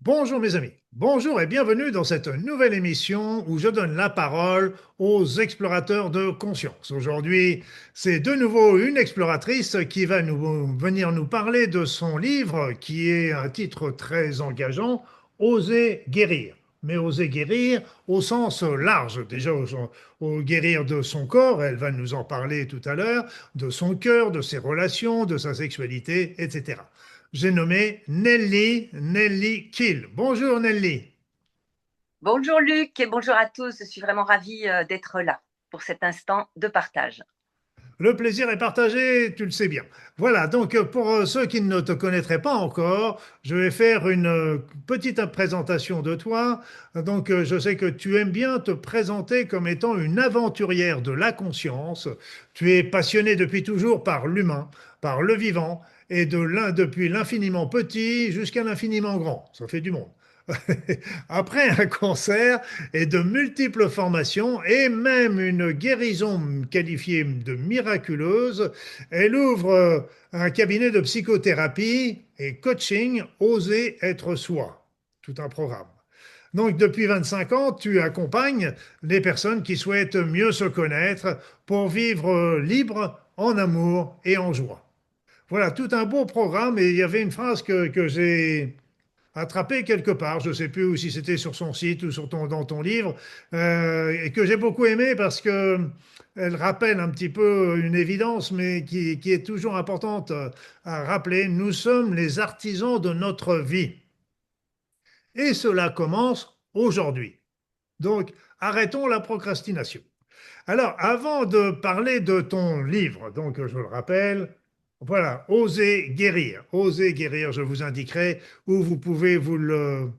Bonjour mes amis, bonjour et bienvenue dans cette nouvelle émission où je donne la parole aux explorateurs de conscience. Aujourd'hui, c'est de nouveau une exploratrice qui va venir nous parler de son livre qui est un titre très engageant, Oser guérir. Mais oser guérir au sens large, déjà au guérir de son corps, elle va nous en parler tout à l'heure, de son cœur, de ses relations, de sa sexualité, etc. J'ai nommé Nelly Kill. Bonjour Nelly. Bonjour Luc et bonjour à tous. Je suis vraiment ravie d'être là pour cet instant de partage. Le plaisir est partagé, tu le sais bien. Voilà, donc pour ceux qui ne te connaîtraient pas encore, je vais faire une petite présentation de toi. Donc je sais que tu aimes bien te présenter comme étant une aventurière de la conscience. Tu es passionnée depuis toujours par l'humain, par le vivant, et depuis l'infiniment petit jusqu'à l'infiniment grand. Ça fait du monde. Après un cancer et de multiples formations et même une guérison qualifiée de miraculeuse, elle ouvre un cabinet de psychothérapie et coaching Oser être soi. Tout un programme. Donc depuis 25 ans, tu accompagnes les personnes qui souhaitent mieux se connaître pour vivre libre, en amour et en joie. Voilà, tout un beau programme et il y avait une phrase que j'ai attrapé quelque part, je ne sais plus si c'était sur son site ou dans ton livre, et que j'ai beaucoup aimé parce que elle rappelle un petit peu une évidence, mais qui est toujours importante à rappeler. Nous sommes les artisans de notre vie. Et cela commence aujourd'hui. Donc, arrêtons la procrastination. Alors, avant de parler de ton livre, donc je le rappelle, voilà, Oser guérir. Oser guérir, je vous indiquerai où vous pouvez le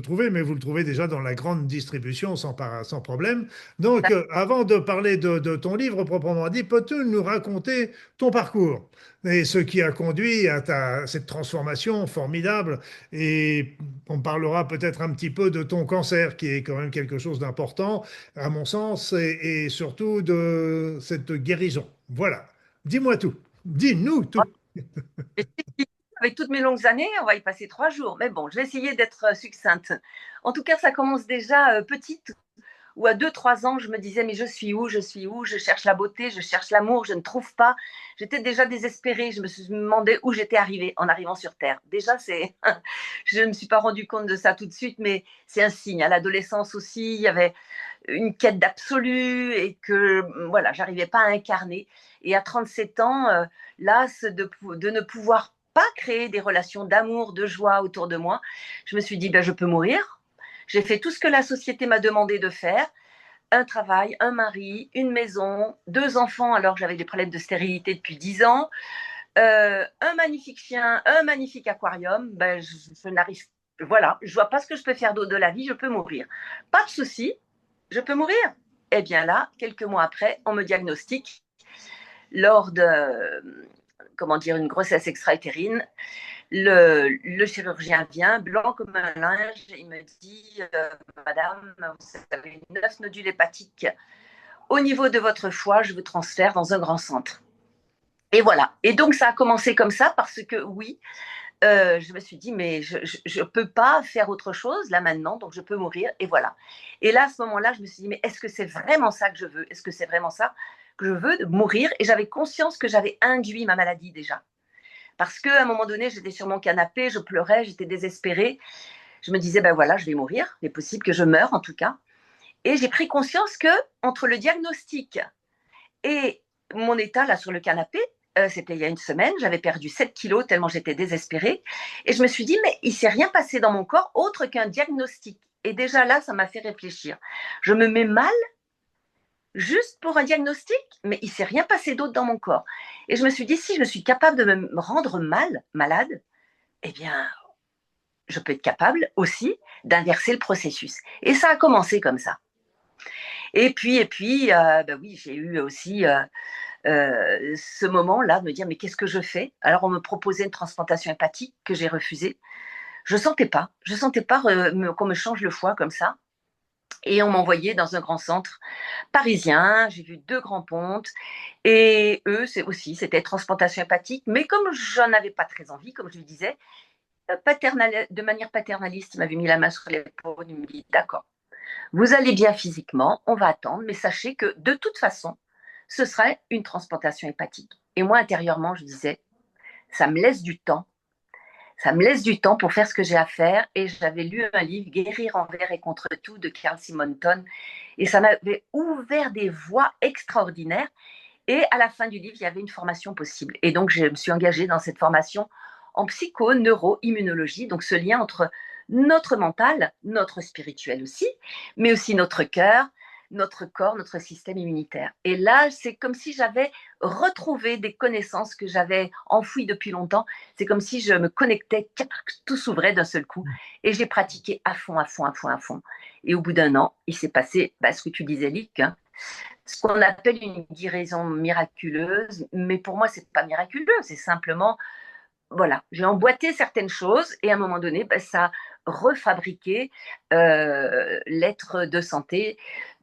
trouver, mais vous le trouvez déjà dans la grande distribution sans problème. Donc, avant de parler de ton livre proprement dit, peux-tu nous raconter ton parcours et ce qui a conduit à cette transformation formidable? Et on parlera peut-être un petit peu de ton cancer, qui est quand même quelque chose d'important, à mon sens, et surtout de cette guérison. Voilà. Dis-moi tout. Dis-nous tout. Avec toutes mes longues années, on va y passer 3 jours. Mais bon, je vais essayer d'être succincte. En tout cas, ça commence déjà petite, où à 2, 3 ans, je me disais, mais je suis où? Je suis où? Je cherche la beauté, je cherche l'amour, je ne trouve pas. J'étais déjà désespérée. Je me suis demandé où j'étais arrivée en arrivant sur Terre. Déjà, je ne me suis pas rendu compte de ça tout de suite, mais c'est un signe. À l'adolescence aussi, il y avait une quête d'absolu et que voilà, j'arrivais pas à incarner. Et à 37 ans, las de ne pouvoir pas créer des relations d'amour, de joie autour de moi, je me suis dit, ben, je peux mourir. J'ai fait tout ce que la société m'a demandé de faire. Un travail, un mari, une maison, 2 enfants alors que j'avais des problèmes de stérilité depuis 10 ans, un magnifique chien, un magnifique aquarium. Ben, je n'arrive, voilà, je vois pas ce que je peux faire d'autre de la vie, je peux mourir. Pas de souci, je peux mourir. Eh bien là, quelques mois après, on me diagnostique lors de, comment dire, une grossesse extra-utérine. Le chirurgien vient, blanc comme un linge, il me dit, Madame, vous avez 9 nodules hépatiques au niveau de votre foie, je vous transfère dans un grand centre. Et voilà. Et donc ça a commencé comme ça parce que oui, je me suis dit, mais je ne peux pas faire autre chose là maintenant, donc je peux mourir, et voilà. Et là, à ce moment-là, je me suis dit, mais est-ce que c'est vraiment ça que je veux? Est-ce que c'est vraiment ça que je veux, de mourir? Et j'avais conscience que j'avais induit ma maladie déjà. Parce qu'à un moment donné, j'étais sur mon canapé, je pleurais, j'étais désespérée. Je me disais, ben voilà, je vais mourir, il est possible que je meure en tout cas. Et j'ai pris conscience que entre le diagnostic et mon état là sur le canapé, c'était il y a une semaine, j'avais perdu 7 kilos tellement j'étais désespérée. Et je me suis dit, mais il ne s'est rien passé dans mon corps autre qu'un diagnostic. Et déjà là, ça m'a fait réfléchir. Je me mets mal juste pour un diagnostic, mais il ne s'est rien passé d'autre dans mon corps. Et je me suis dit, si je suis capable de me rendre malade, eh bien, je peux être capable aussi d'inverser le processus. Et ça a commencé comme ça. Et puis, ben oui, j'ai eu aussi ce moment-là de me dire mais qu'est-ce que je fais? Alors on me proposait une transplantation hépatique que j'ai refusée. Je sentais pas qu'on me change le foie comme ça. Et on m'envoyait dans un grand centre parisien. J'ai vu 2 grands pontes. Et eux, c'était transplantation hépatique. Mais comme j'en avais pas très envie, comme je le disais, de manière paternaliste, il m'avait mis la main sur l'épaule, il me dit, d'accord, vous allez bien physiquement, on va attendre, mais sachez que de toute façon, ce serait une transplantation hépatique. Et moi, intérieurement, je disais, ça me laisse du temps. Ça me laisse du temps pour faire ce que j'ai à faire. Et j'avais lu un livre, Guérir envers et contre tout, de Carl Simonton. Et ça m'avait ouvert des voies extraordinaires. Et à la fin du livre, il y avait une formation possible. Et donc, je me suis engagée dans cette formation en psycho, neuro, immunologie. Donc, ce lien entre notre mental, notre spirituel aussi, mais aussi notre cœur, notre corps, notre système immunitaire. Et là, c'est comme si j'avais retrouvé des connaissances que j'avais enfouies depuis longtemps. C'est comme si je me connectais, tout s'ouvrait d'un seul coup. Et j'ai pratiqué à fond, à fond, à fond, à fond. Et au bout d'un an, il s'est passé ce que tu disais, Lick, hein, ce qu'on appelle une guérison miraculeuse. Mais pour moi, c'est pas miraculeux, c'est simplement voilà, j'ai emboîté certaines choses et à un moment donné, ça a refabriqué l'être de santé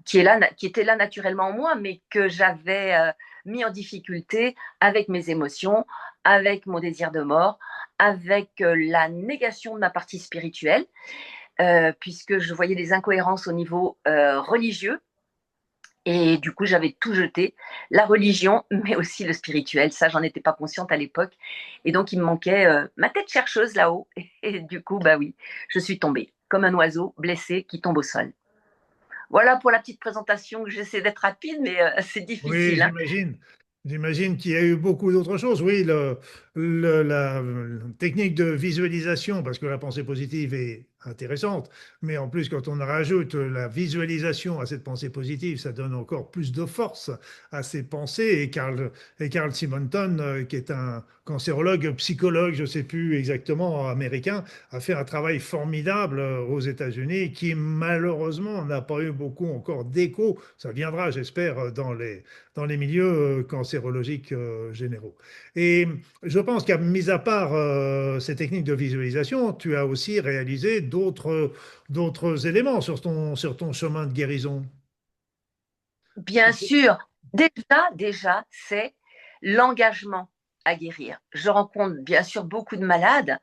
qui était là naturellement en moi, mais que j'avais mis en difficulté avec mes émotions, avec mon désir de mort, avec la négation de ma partie spirituelle, puisque je voyais des incohérences au niveau religieux. Et du coup, j'avais tout jeté, la religion, mais aussi le spirituel. Ça, j'en étais pas consciente à l'époque. Et donc, il me manquait ma tête chercheuse là-haut. Et du coup, bah oui, je suis tombée comme un oiseau blessé qui tombe au sol. Voilà pour la petite présentation. J'essaie d'être rapide, mais c'est Oui, difficile, hein. j'imagine. J'imagine qu'il y a eu beaucoup d'autres choses. Oui, la technique de visualisation, parce que la pensée positive est intéressante, mais en plus, quand on rajoute la visualisation à cette pensée positive, ça donne encore plus de force à ces pensées. Et Carl Simonton, qui est un cancérologue, psychologue, je ne sais plus exactement, américain, a fait un travail formidable aux États-Unis qui malheureusement n'a pas eu beaucoup encore d'écho. Ça viendra, j'espère, dans les milieux cancérologiques généraux. Et je pense qu'à mis à part ces techniques de visualisation, tu as aussi réalisé d'autres éléments sur ton chemin de guérison. Bien sûr, déjà, c'est l'engagement à guérir. Je rencontre bien sûr beaucoup de malades.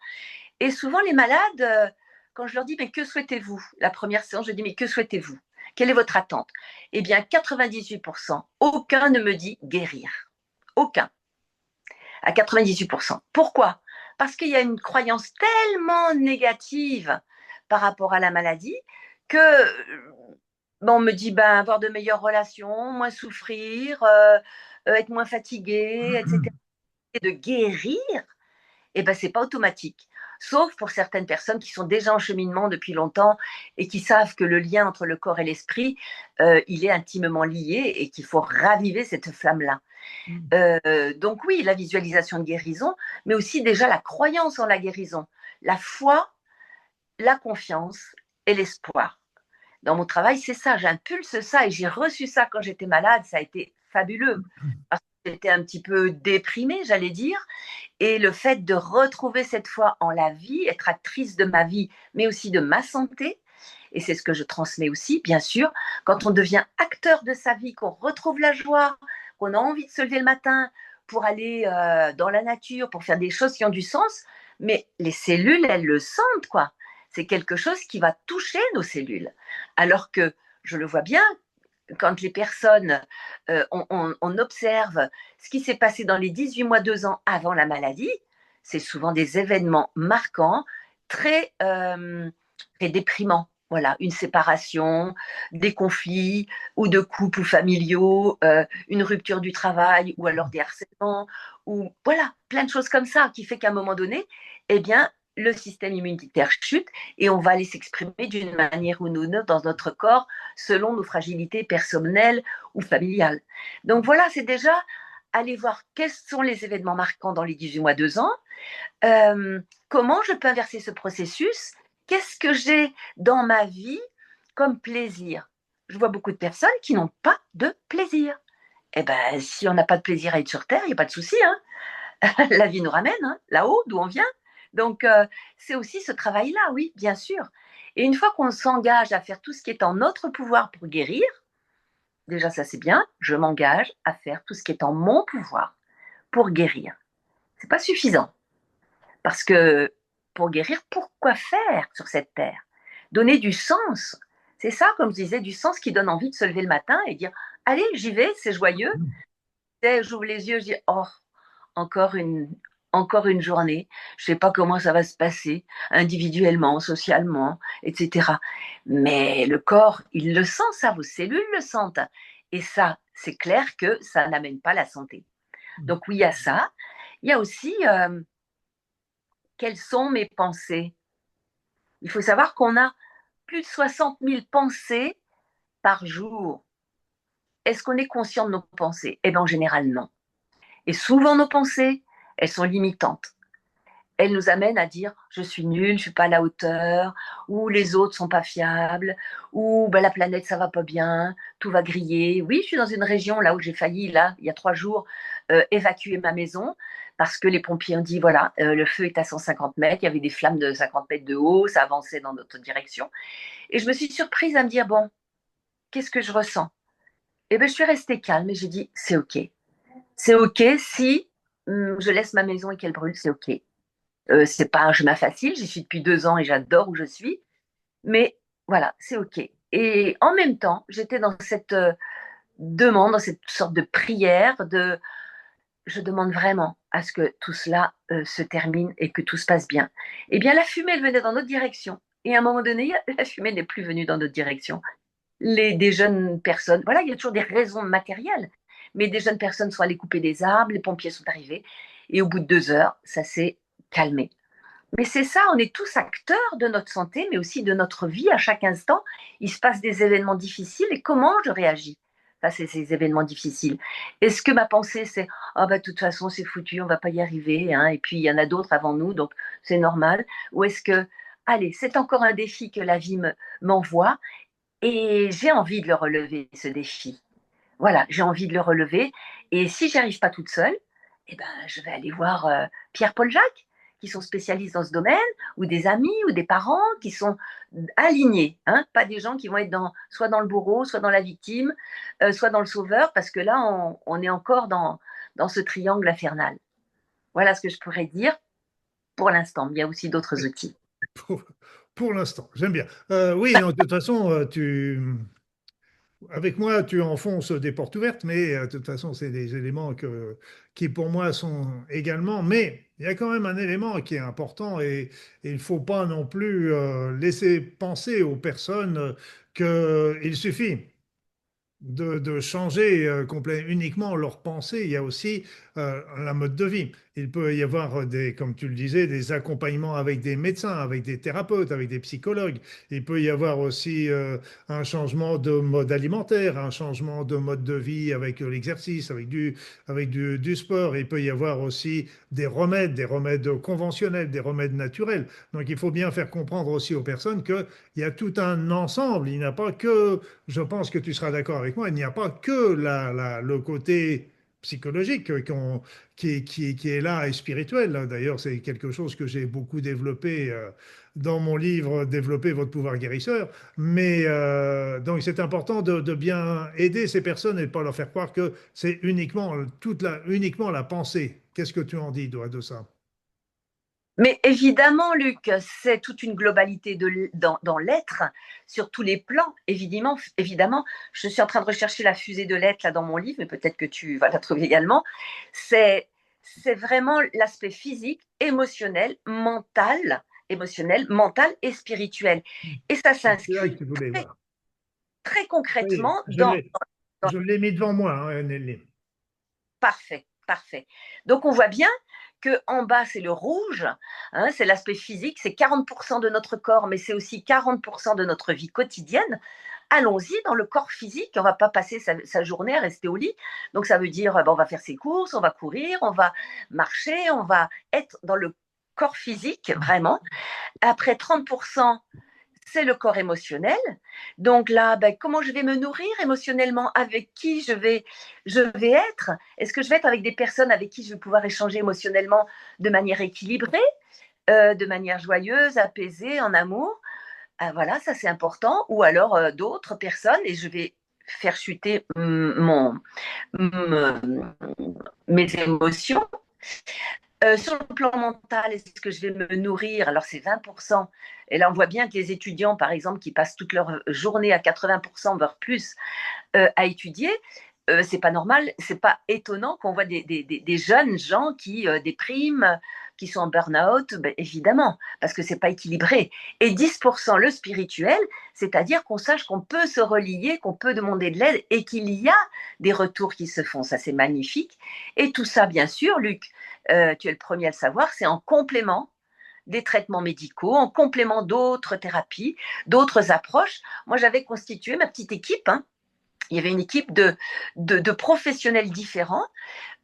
Et souvent, les malades, quand je leur dis, mais que souhaitez-vous? La première séance, je dis, mais que souhaitez-vous? Quelle est votre attente? Eh bien, 98%, aucun ne me dit guérir. Aucun. À 98%. Pourquoi? Parce qu'il y a une croyance tellement négative par rapport à la maladie que on me dit avoir de meilleures relations, moins souffrir, être moins fatigué, etc. Et de guérir, eh ben, c'est pas automatique. Sauf pour certaines personnes qui sont déjà en cheminement depuis longtemps et qui savent que le lien entre le corps et l'esprit, il est intimement lié et qu'il faut raviver cette flamme-là. Donc oui, la visualisation de guérison, mais aussi déjà la croyance en la guérison, la foi, la confiance et l'espoir. Dans mon travail, c'est ça, j'impulse ça et j'ai reçu ça quand j'étais malade, ça a été fabuleux. Parce que j'étais un petit peu déprimée, j'allais dire, et le fait de retrouver cette foi en la vie, être actrice de ma vie, mais aussi de ma santé, et c'est ce que je transmets aussi, bien sûr, quand on devient acteur de sa vie, qu'on retrouve la joie, qu'on a envie de se lever le matin pour aller dans la nature, pour faire des choses qui ont du sens, mais les cellules, elles le sentent, quoi. C'est quelque chose qui va toucher nos cellules. Alors que je le vois bien, quand les personnes, on observe ce qui s'est passé dans les 18 mois, 2 ans avant la maladie, c'est souvent des événements marquants, très, très déprimants. Voilà, une séparation, des conflits ou de couples familiaux, une rupture du travail ou alors des harcèlements, ou voilà, plein de choses comme ça qui fait qu'à un moment donné, eh bien, le système immunitaire chute et on va aller s'exprimer d'une manière ou d'une autre dans notre corps selon nos fragilités personnelles ou familiales. Donc voilà, c'est déjà aller voir quels sont les événements marquants dans les 18 mois, 2 ans, comment je peux inverser ce processus, qu'est-ce que j'ai dans ma vie comme plaisir. Je vois beaucoup de personnes qui n'ont pas de plaisir. Eh bien, si on n'a pas de plaisir à être sur Terre, il n'y a pas de souci, hein. La vie nous ramène, hein, là-haut, d'où on vient. Donc, c'est aussi ce travail-là, oui, bien sûr. Et une fois qu'on s'engage à faire tout ce qui est en notre pouvoir pour guérir, déjà ça c'est bien, je m'engage à faire tout ce qui est en mon pouvoir pour guérir. C'est pas suffisant parce que pour guérir, pourquoi faire sur cette terre? Donner du sens. C'est ça, comme je disais, du sens qui donne envie de se lever le matin et dire, allez, j'y vais, c'est joyeux. J'ouvre les yeux, je dis, oh, encore une, encore une journée. Je ne sais pas comment ça va se passer, individuellement, socialement, etc. Mais le corps, il le sent, ça, vos cellules le sentent. Et ça, c'est clair que ça n'amène pas la santé. Donc oui, il y a ça. Il y a aussi quelles sont mes pensées. Il faut savoir qu'on a plus de 60 000 pensées par jour. Est-ce qu'on est conscient de nos pensées? Eh bien, en général, non. Et souvent, nos pensées, elles sont limitantes. Elles nous amènent à dire je suis nulle, je ne suis pas à la hauteur, ou les autres ne sont pas fiables, ou ben, la planète ça va pas bien, tout va griller. Oui, je suis dans une région là où j'ai failli, là, il y a 3 jours, évacuer ma maison parce que les pompiers ont dit voilà, le feu est à 150 mètres, il y avait des flammes de 50 mètres de haut, ça avançait dans notre direction. Et je me suis surprise à me dire bon, qu'est-ce que je ressens? Et ben je suis restée calme et j'ai dit c'est ok. C'est ok si je laisse ma maison et qu'elle brûle, c'est ok. C'est pas un chemin facile, j'y suis depuis 2 ans et j'adore où je suis, mais voilà, c'est ok. Et en même temps, j'étais dans cette demande, dans cette sorte de prière, je demande vraiment à ce que tout cela se termine et que tout se passe bien. Eh bien, la fumée, elle venait dans notre direction. Et à un moment donné, la fumée n'est plus venue dans notre direction. Des jeunes personnes, voilà, il y a toujours des raisons matérielles, mais des jeunes personnes sont allées couper des arbres, les pompiers sont arrivés, et au bout de 2 heures, ça s'est calmé. Mais c'est ça, on est tous acteurs de notre santé, mais aussi de notre vie. À chaque instant, il se passe des événements difficiles et comment je réagis face à ces événements difficiles? Est-ce que ma pensée, c'est « Ah bah de toute façon, c'est foutu, on va pas y arriver, hein, et puis il y en a d'autres avant nous, donc c'est normal ». Ou est-ce que, allez, c'est encore un défi que la vie m'envoie et j'ai envie de le relever, ce défi. Voilà, j'ai envie de le relever. Et si j'y arrive pas toute seule, eh ben, je vais aller voir Pierre-Paul Jacques, qui sont spécialistes dans ce domaine, ou des amis, ou des parents qui sont alignés, hein, pas des gens qui vont être soit dans le bourreau, soit dans la victime, soit dans le sauveur, parce que là, on est encore dans ce triangle infernal. Voilà ce que je pourrais dire pour l'instant. Mais il y a aussi d'autres outils. Pour, pour l'instant, j'aime bien. Oui, non, de toute façon, avec moi, tu enfonces des portes ouvertes, mais de toute façon, c'est des éléments qui, pour moi, sont également. Mais il y a quand même un élément qui est important et il ne faut pas non plus laisser penser aux personnes qu'il suffit de changer uniquement leurs pensées. Il y a aussi la mode de vie. Il peut y avoir comme tu le disais, des accompagnements avec des médecins, avec des thérapeutes, avec des psychologues. Il peut y avoir aussi un changement de mode alimentaire, un changement de mode de vie avec l'exercice, avec du sport. Il peut y avoir aussi des remèdes conventionnels, des remèdes naturels. Donc il faut bien faire comprendre aussi aux personnes qu'il y a tout un ensemble. Il n'y a pas que je pense que tu seras d'accord avec moi, il n'y a pas que le côté psychologique qui est là et spirituel. D'ailleurs, c'est quelque chose que j'ai beaucoup développé dans mon livre Développer votre pouvoir guérisseur. Mais donc, c'est important de bien aider ces personnes et de ne pas leur faire croire que c'est uniquement la pensée. Qu'est-ce que tu en dis, toi, de ça? Mais évidemment, Luc, c'est toute une globalité dans l'être, sur tous les plans. Évidemment, je suis en train de rechercher la fusée de l'être là dans mon livre, mais peut-être que tu vas la trouver également. C'est vraiment l'aspect physique, émotionnel, mental et spirituel. Et ça C'est là que s'inscrit tu voulais très, voir. très Ça y est, concrètement je l'ai. dans Je l'ai mis devant moi, hein, Nelly. parfait, parfait. Donc on voit bien que en bas c'est le rouge, hein, c'est l'aspect physique, c'est 40% de notre corps, mais c'est aussi 40% de notre vie quotidienne. Allons-y dans le corps physique, on ne va pas passer sa journée à rester au lit. Donc ça veut dire, on va faire ses courses, on va courir, on va marcher, on va être dans le corps physique vraiment. Après 30%, c'est le corps émotionnel. Donc là, ben, comment je vais me nourrir émotionnellement? Avec qui je vais être? Est-ce que je vais être avec des personnes avec qui je vais pouvoir échanger émotionnellement de manière équilibrée, de manière joyeuse, apaisée, en amour? Ah, voilà, ça c'est important. Ou alors d'autres personnes et je vais faire chuter mes émotions. Sur le plan mental, est-ce que je vais me nourrir? Alors, c'est 20%. Et là, on voit bien que les étudiants, par exemple, qui passent toute leur journée à 80%, voire plus, à étudier, c'est pas normal, c'est pas étonnant qu'on voit des jeunes gens qui dépriment, qui sont en burn-out, ben, évidemment, parce que c'est pas équilibré. Et 10% le spirituel, c'est-à-dire qu'on sache qu'on peut se relier, qu'on peut demander de l'aide et qu'il y a des retours qui se font. Ça, c'est magnifique. Et tout ça, bien sûr, Luc, tu es le premier à le savoir, c'est en complément des traitements médicaux, en complément d'autres thérapies, d'autres approches. Moi, j'avais constitué ma petite équipe, hein. Il y avait une équipe de professionnels différents.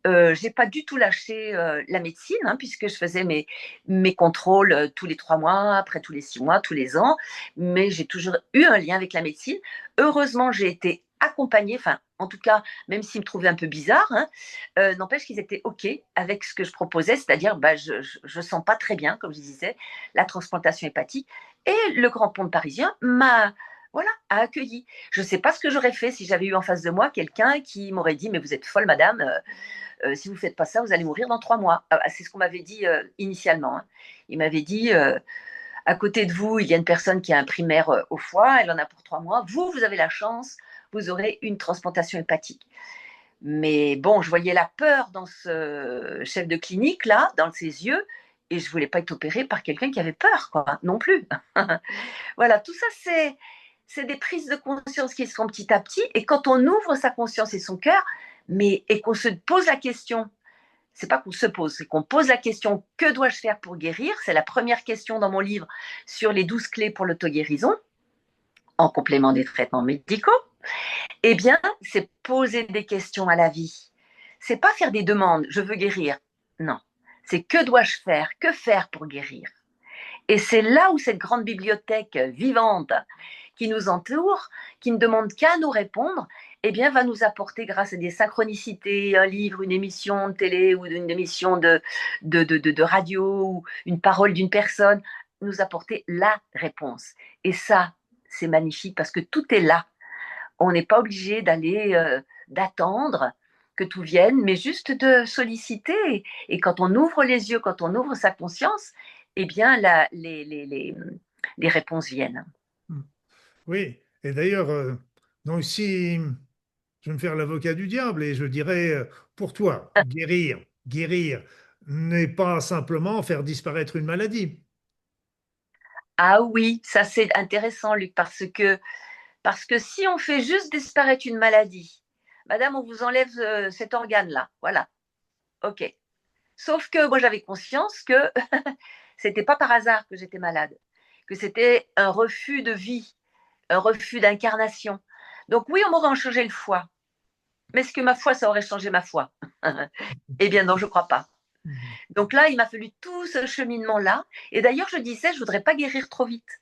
J'ai pas du tout lâché la médecine, hein, puisque je faisais mes contrôles tous les 3 mois, après tous les 6 mois, tous les ans. Mais j'ai toujours eu un lien avec la médecine. Heureusement, j'ai été accompagnée, enfin, en tout cas, même s'ils me trouvaient un peu bizarre, hein, n'empêche qu'ils étaient OK avec ce que je proposais, c'est-à-dire, bah, je sens pas très bien, comme je disais, la transplantation hépatique. Et le Grand Pont Parisien m'a voilà, a accueilli. Je ne sais pas ce que j'aurais fait si j'avais eu en face de moi quelqu'un qui m'aurait dit, mais vous êtes folle, madame, si vous ne faites pas ça, vous allez mourir dans 3 mois. C'est ce qu'on m'avait dit initialement, hein. Il m'avait dit, à côté de vous, il y a une personne qui a un primaire au foie, elle en a pour 3 mois. Vous avez la chance, vous aurez une transplantation hépatique. Mais bon, je voyais la peur dans ce chef de clinique, là, dans ses yeux, et je ne voulais pas être opérée par quelqu'un qui avait peur, quoi, non plus. Voilà, tout ça, c'est des prises de conscience qui se font petit à petit. Et quand on ouvre sa conscience et son cœur, et qu'on se pose la question, c'est pas qu'on se pose, c'est qu'on pose la question, que dois-je faire pour guérir? C'est la première question dans mon livre sur les 12 clés pour l'auto-guérison, en complément des traitements médicaux. Eh bien, c'est poser des questions à la vie. C'est pas faire des demandes, je veux guérir. Non. C'est que dois-je faire? Que faire pour guérir? Et c'est là où cette grande bibliothèque vivante qui nous entoure, qui ne demande qu'à nous répondre, eh bien, va nous apporter, grâce à des synchronicités, un livre, une émission de télé ou une émission de radio ou une parole d'une personne, nous apporter la réponse. Et ça, c'est magnifique parce que tout est là. On n'est pas obligé d'aller, d'attendre que tout vienne, mais juste de solliciter. Et quand on ouvre les yeux, quand on ouvre sa conscience, eh bien, les réponses viennent. Hmm. Oui, et d'ailleurs, donc si je vais me faire l'avocat du diable et je dirais, pour toi, guérir n'est pas simplement faire disparaître une maladie. Ah oui, ça c'est intéressant, Luc, parce que si on fait juste disparaître une maladie, madame, on vous enlève cet organe-là, voilà, ok. Sauf que moi j'avais conscience que c'était pas par hasard que j'étais malade, que c'était un refus de vie, un refus d'incarnation. Donc oui, on m'aurait changé le foie, mais est-ce que ma foi, ça aurait changé ma foi? Eh bien non, je ne crois pas. Mhm. Donc là, il m'a fallu tout ce cheminement-là. Et d'ailleurs, je disais, je ne voudrais pas guérir trop vite.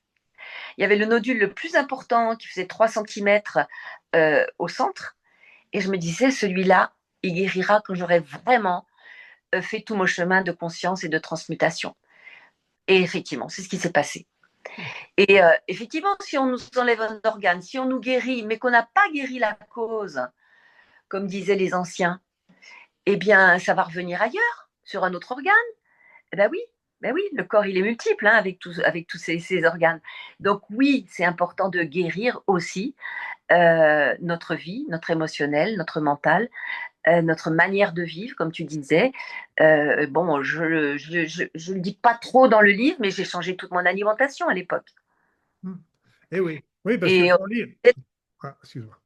Il y avait le nodule le plus important qui faisait 3 centimètres au centre. Et je me disais, celui-là, il guérira quand j'aurai vraiment fait tout mon chemin de conscience et de transmutation. Et effectivement, c'est ce qui s'est passé. Et effectivement, si on nous enlève un organe, si on nous guérit, mais qu'on n'a pas guéri la cause, comme disaient les anciens, eh bien, ça va revenir ailleurs, sur un autre organe. Eh ben oui, le corps, il est multiple, hein, avec tous ces organes. Donc oui, c'est important de guérir aussi notre vie, notre émotionnel, notre mental, notre manière de vivre, comme tu disais. Bon, je le dis pas trop dans le livre, mais j'ai changé toute mon alimentation à l'époque. Hmm. Eh oui, oui, parce que Et ton livre. Ah, excuse-moi.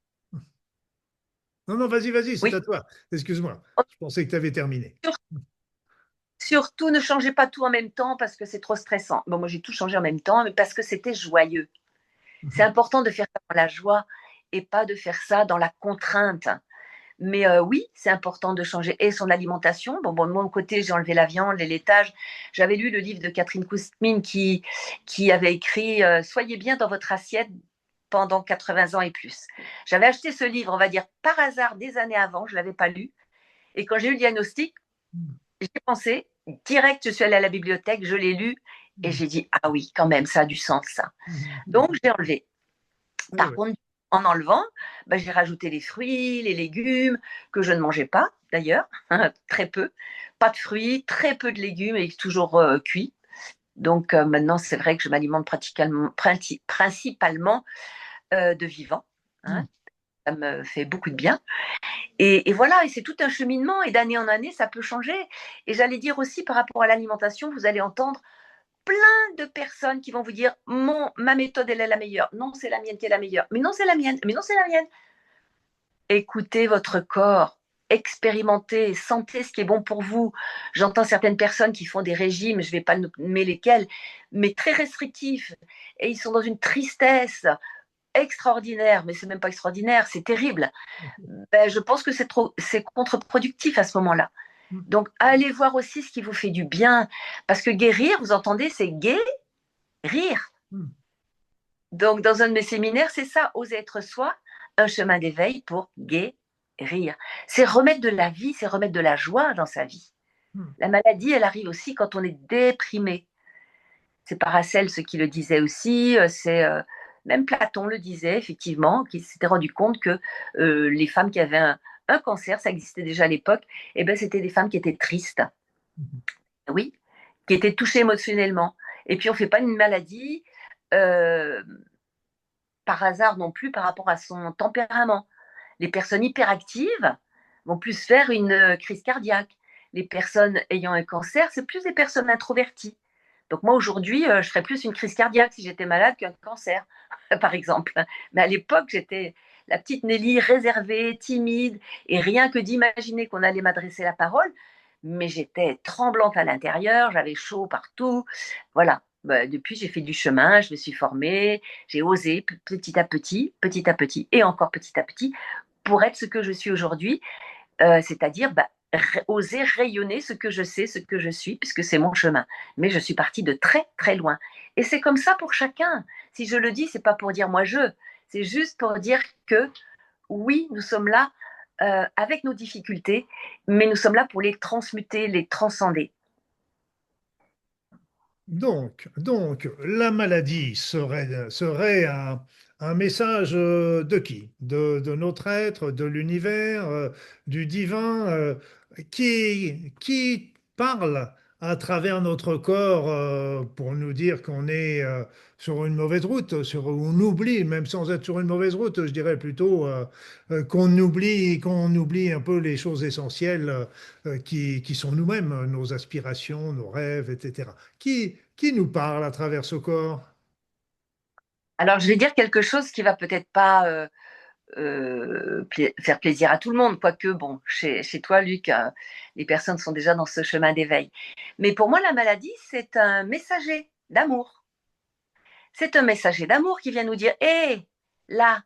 Non, non, vas-y, c'est oui, à toi. Excuse-moi. Je pensais que tu avais terminé. surtout ne changez pas tout en même temps parce que c'est trop stressant. Bon, moi j'ai tout changé en même temps, mais parce que c'était joyeux. C'est Mhm. important de faire ça dans la joie et pas de faire ça dans la contrainte. Mais oui, c'est important de changer et son alimentation. Bon, de mon côté, j'ai enlevé la viande, les laitages. J'avais lu le livre de Catherine Koustmine qui avait écrit Soyez bien dans votre assiette pendant 80 ans et plus. J'avais acheté ce livre, on va dire, par hasard des années avant. Je ne l'avais pas lu. Et quand j'ai eu le diagnostic, j'ai pensé, direct, je suis allée à la bibliothèque, je l'ai lu et Mhm. j'ai dit, ah oui, quand même, ça a du sens, ça. Mhm. Donc, j'ai enlevé. Eh Par oui. contre, en enlevant, bah, j'ai rajouté les fruits, les légumes que je ne mangeais pas d'ailleurs, très peu. Pas de fruits, très peu de légumes et toujours cuits. Donc maintenant, c'est vrai que je m'alimente principalement de vivants. Hein. Hmm. Ça me fait beaucoup de bien. Et voilà, et c'est tout un cheminement, et d'année en année, ça peut changer. Et j'allais dire aussi par rapport à l'alimentation, vous allez entendre plein de personnes qui vont vous dire ma méthode, elle est la meilleure. Non, c'est la mienne qui est la meilleure. Mais non, c'est la mienne. Mais non, c'est la mienne. Écoutez votre corps, expérimentez, sentez ce qui est bon pour vous. J'entends certaines personnes qui font des régimes, je ne vais pas nommer lesquels, mais très restrictifs, et ils sont dans une tristesse extraordinaire, mais c'est même pas extraordinaire, c'est terrible. Ben, je pense que c'est contre-productif à ce moment-là. Donc, allez voir aussi ce qui vous fait du bien, parce que guérir, vous entendez, c'est guérir. Hmm. Donc, dans un de mes séminaires, c'est ça, oser être soi, un chemin d'éveil pour guérir. C'est remettre de la vie, c'est remettre de la joie dans sa vie. Hmm. La maladie, elle arrive aussi quand on est déprimé. C'est Paracelse qui le disait aussi, même Platon le disait, effectivement, qui s'était rendu compte que les femmes qui avaient un cancer, ça existait déjà à l'époque, et ben, c'était des femmes qui étaient tristes, Hmm. oui, qui étaient touchées émotionnellement. Et puis, on ne fait pas une maladie euh, par hasard non plus par rapport à son tempérament. Les personnes hyperactives vont plus faire une crise cardiaque. Les personnes ayant un cancer, c'est plus des personnes introverties. Donc moi aujourd'hui, je ferais plus une crise cardiaque si j'étais malade qu'un cancer, par exemple. Mais à l'époque, j'étais la petite Nelly réservée, timide, et rien que d'imaginer qu'on allait m'adresser la parole, mais j'étais tremblante à l'intérieur, j'avais chaud partout. Voilà. Bah, depuis, j'ai fait du chemin, je me suis formée, j'ai osé petit à petit, et encore petit à petit, pour être ce que je suis aujourd'hui, c'est-à-dire bah, oser rayonner ce que je sais, ce que je suis, puisque c'est mon chemin. Mais je suis partie de très très loin. Et c'est comme ça pour chacun. Si je le dis, c'est pas pour dire moi je, c'est juste pour dire que oui, nous sommes là avec nos difficultés, mais nous sommes là pour les transmuter, les transcender. Donc, la maladie serait un message de qui? De notre être, de l'univers, du divin, qui parle à travers notre corps pour nous dire qu'on est sur une mauvaise route, on oublie, même sans être sur une mauvaise route, je dirais plutôt qu'on oublie un peu les choses essentielles qui sont nous-mêmes, nos aspirations, nos rêves, etc. Qui nous parle à travers ce corps? Alors, je vais dire quelque chose qui va peut-être pas faire plaisir à tout le monde, quoique, bon, chez toi, Luc, les personnes sont déjà dans ce chemin d'éveil. Mais pour moi, la maladie, c'est un messager d'amour. C'est un messager d'amour qui vient nous dire, hé, là,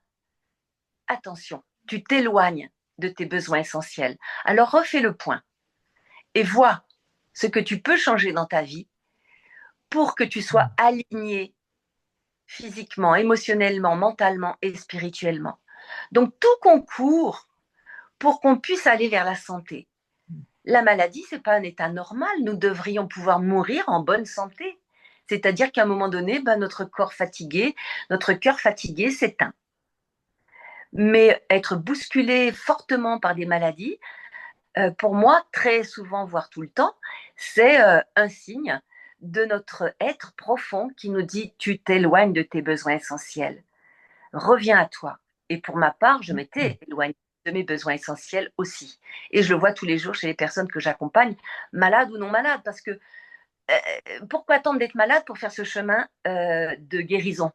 attention, tu t'éloignes de tes besoins essentiels. Alors refais le point et vois ce que tu peux changer dans ta vie pour que tu sois aligné physiquement, émotionnellement, mentalement et spirituellement. Donc tout concourt pour qu'on puisse aller vers la santé. La maladie, ce n'est pas un état normal. Nous devrions pouvoir mourir en bonne santé. C'est-à-dire qu'à un moment donné, ben, notre corps fatigué, notre cœur fatigué s'éteint. Mais être bousculé fortement par des maladies, pour moi, très souvent, voire tout le temps, c'est un signe de notre être profond qui nous dit tu t'éloignes de tes besoins essentiels. Reviens à toi. Et pour ma part, je m'étais éloignée de mes besoins essentiels aussi. Et je le vois tous les jours chez les personnes que j'accompagne, malades ou non malades, parce que pourquoi attendre d'être malade pour faire ce chemin de guérison,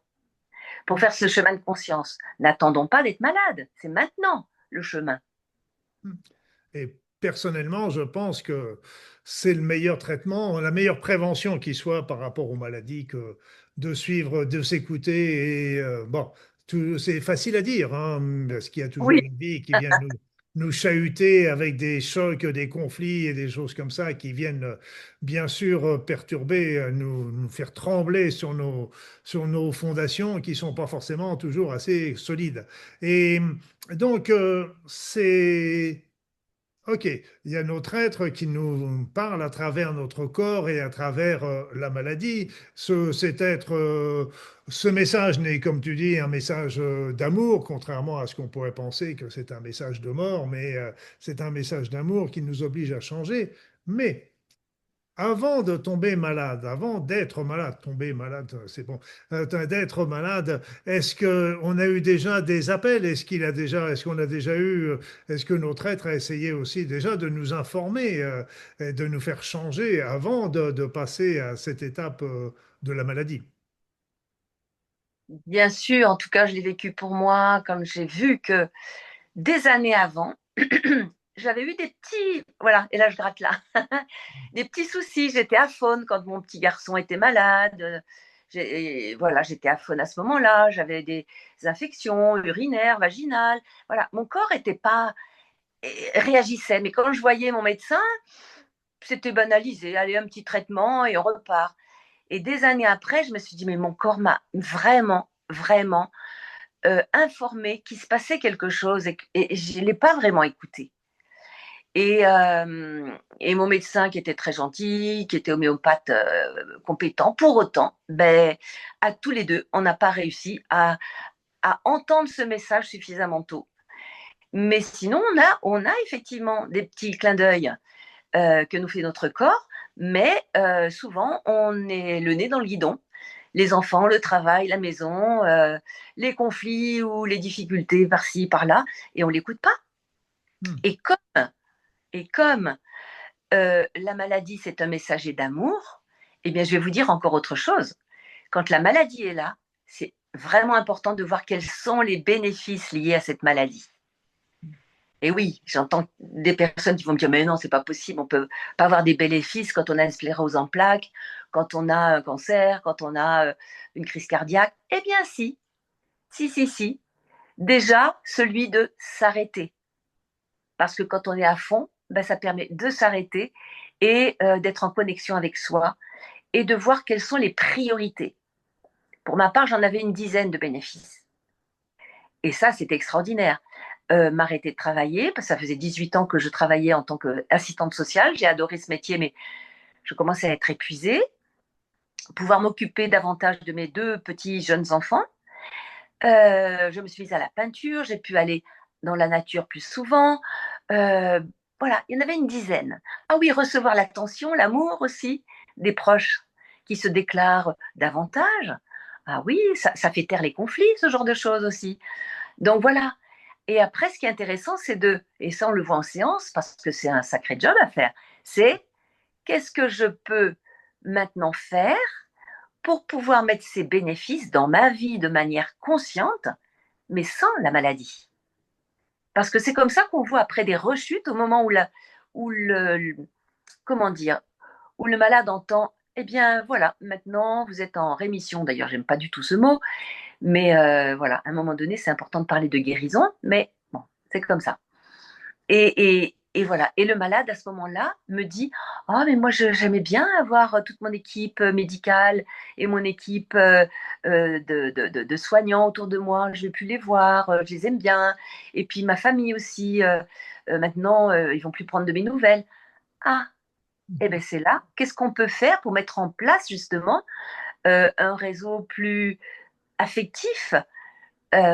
pour faire ce chemin de conscience? N'attendons pas d'être malade, c'est maintenant le chemin. Et personnellement, je pense que c'est le meilleur traitement, la meilleure prévention qui soit par rapport aux maladies que de suivre, de s'écouter. Et bon, c'est facile à dire, hein, parce qu'il y a toujours Oui, une vie qui vient nous chahuter avec des chocs, des conflits et des choses comme ça qui viennent bien sûr perturber, nous faire trembler sur nos fondations qui sont pas forcément toujours assez solides. Et donc, c'est Ok, il y a notre être qui nous parle à travers notre corps et à travers la maladie. Cet être, ce message n'est, comme tu dis, un message d'amour, contrairement à ce qu'on pourrait penser que c'est un message de mort, mais c'est un message d'amour qui nous oblige à changer. Mais avant de tomber malade, avant d'être malade, tomber malade, c'est bon, d'être malade, est-ce que on a eu déjà des appels? Est-ce qu'on a déjà eu, est-ce que notre être a essayé aussi déjà de nous informer et de nous faire changer avant de passer à cette étape de la maladie? Bien sûr, en tout cas, je l'ai vécu pour moi, comme j'ai vu que des années avant, j'avais eu des petits, voilà, et là je gratte là, des petits soucis. J'étais aphone quand mon petit garçon était malade. Voilà, j'étais aphone à ce moment-là. J'avais des infections urinaires, vaginales. Voilà, mon corps était pas réagissait. Mais quand je voyais mon médecin, c'était banalisé. Allez, un petit traitement et on repart. Et des années après, je me suis dit, mais mon corps m'a vraiment, vraiment informé qu'il se passait quelque chose et je ne l'ai pas vraiment écouté. Et mon médecin, qui était très gentil, qui était homéopathe compétent, pour autant, ben, à tous les deux, on n'a pas réussi à entendre ce message suffisamment tôt. Mais sinon, on a effectivement des petits clins d'œil que nous fait notre corps, mais souvent, on est le nez dans le guidon. Les enfants, le travail, la maison, les conflits ou les difficultés par-ci, par-là, et on ne l'écoute pas. Hmm. Et comme, et comme la maladie, c'est un messager d'amour, eh bien, je vais vous dire encore autre chose. Quand la maladie est là, c'est vraiment important de voir quels sont les bénéfices liés à cette maladie. Et oui, j'entends des personnes qui vont me dire, mais non, c'est pas possible, on peut pas avoir des bénéfices quand on a une sclérose en plaques, quand on a un cancer, quand on a une crise cardiaque. Eh bien, si, si, si, si. Déjà, celui de s'arrêter. Parce que quand on est à fond, ben, ça permet de s'arrêter et d'être en connexion avec soi et de voir quelles sont les priorités. Pour ma part, j'en avais une dizaine de bénéfices. Et ça, c'était extraordinaire. M'arrêter de travailler, parce que ça faisait 18 ans que je travaillais en tant qu'assistante sociale. J'ai adoré ce métier, mais je commençais à être épuisée. Pouvoir m'occuper davantage de mes deux petits jeunes enfants. Je me suis mise à la peinture, j'ai pu aller dans la nature plus souvent. Euh, voilà, il y en avait une dizaine. Ah oui, recevoir l'attention, l'amour aussi des proches qui se déclarent davantage. Ah oui, ça fait taire les conflits, ce genre de choses aussi. Donc voilà. Et après, ce qui est intéressant, c'est et ça on le voit en séance, parce que c'est un sacré job à faire, c'est qu'est-ce que je peux maintenant faire pour pouvoir mettre ces bénéfices dans ma vie de manière consciente, mais sans la maladie. Parce que c'est comme ça qu'on voit après des rechutes au moment où comment dire, où le malade entend, eh bien voilà, maintenant vous êtes en rémission. D'ailleurs, j'aime pas du tout ce mot, mais voilà, à un moment donné, c'est important de parler de guérison, mais bon, c'est comme ça. Et voilà. Et le malade, à ce moment-là, me dit, ah, mais moi, j'aimais bien avoir toute mon équipe médicale et mon équipe de soignants autour de moi. Je vais plus les voir, je les aime bien. Et puis ma famille aussi, maintenant, ils vont plus prendre de mes nouvelles. Ah, eh bien c'est là. Qu'est-ce qu'on peut faire pour mettre en place justement un réseau plus affectif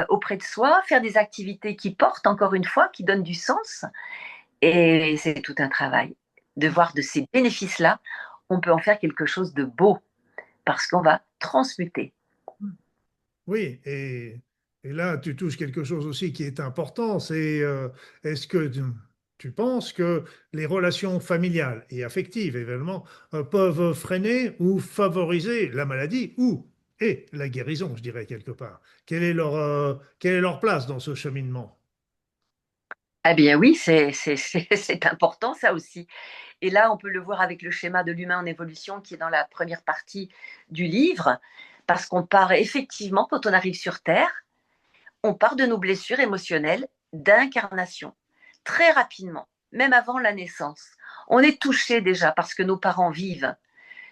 auprès de soi, faire des activités qui portent, encore une fois, qui donnent du sens. Et c'est tout un travail. De voir de ces bénéfices-là, on peut en faire quelque chose de beau parce qu'on va transmuter. Oui, et là, tu touches quelque chose aussi qui est important, c'est est-ce que tu penses que les relations familiales et affectives, évidemment, peuvent freiner ou favoriser la maladie ou et la guérison, je dirais quelque part. Quelle est leur place dans ce cheminement? Eh bien oui, c'est important ça aussi. Et là, on peut le voir avec le schéma de l'humain en évolution qui est dans la première partie du livre, parce qu'on part effectivement, quand on arrive sur Terre, on part de nos blessures émotionnelles d'incarnation, très rapidement, même avant la naissance. On est touché déjà parce que nos parents vivent.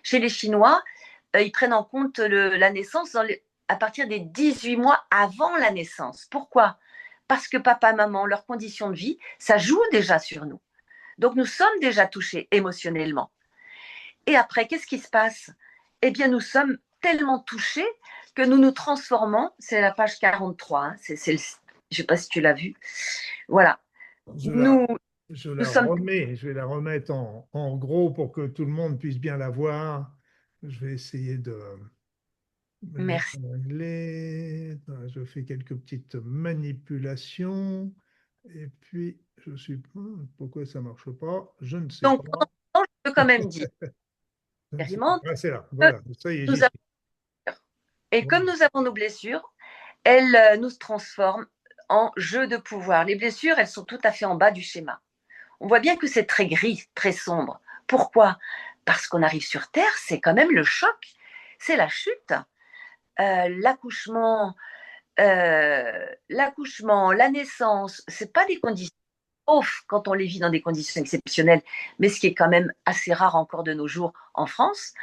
Chez les Chinois, ils prennent en compte la naissance à partir des 18 mois avant la naissance. Pourquoi? Parce que papa, maman, leurs conditions de vie, ça joue déjà sur nous. Donc nous sommes déjà touchés émotionnellement. Et après, qu'est-ce qui se passe? Eh bien, nous sommes tellement touchés que nous nous transformons. C'est la page 43. Hein, je ne sais pas si tu l'as vu. Voilà. Je la, Nous, je nous la sommes. remets, je vais la remettre en gros pour que tout le monde puisse bien la voir. Je vais essayer de Merci. l'épingler. Je fais quelques petites manipulations. Et puis, je suis. Pourquoi ça ne marche pas? Je ne sais Donc, pas. je peux quand même dire, Je ne sais pas. expérimente Ah, c'est là. que Voilà. Ça y est, nous j'y avons. suis. Et Voilà. comme nous avons nos blessures, elles nous transforment en jeu de pouvoir. Les blessures, elles sont tout à fait en bas du schéma. On voit bien que c'est très gris, très sombre. Pourquoi? Parce qu'on arrive sur Terre, c'est quand même le choc, c'est la chute. L'accouchement, la naissance, c'est pas des conditions, sauf quand on les vit dans des conditions exceptionnelles, mais ce qui est quand même assez rare encore de nos jours en France,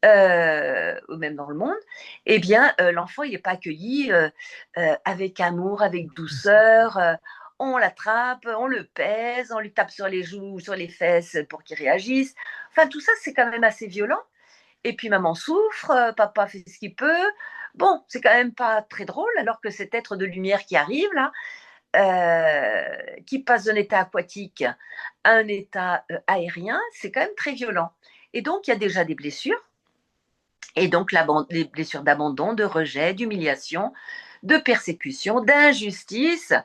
ou même dans le monde, eh bien, l'enfant, il n'est pas accueilli avec amour, avec douceur. On l'attrape, on le pèse, on lui tape sur les joues, sur les fesses pour qu'il réagisse. Enfin, tout ça, c'est quand même assez violent. Et puis maman souffre, papa fait ce qu'il peut. Bon, c'est quand même pas très drôle, alors que cet être de lumière qui arrive là, qui passe d'un état aquatique à un état aérien, c'est quand même très violent. Et donc, il y a déjà des blessures, et donc les blessures d'abandon, de rejet, d'humiliation, de persécution, d'injustice.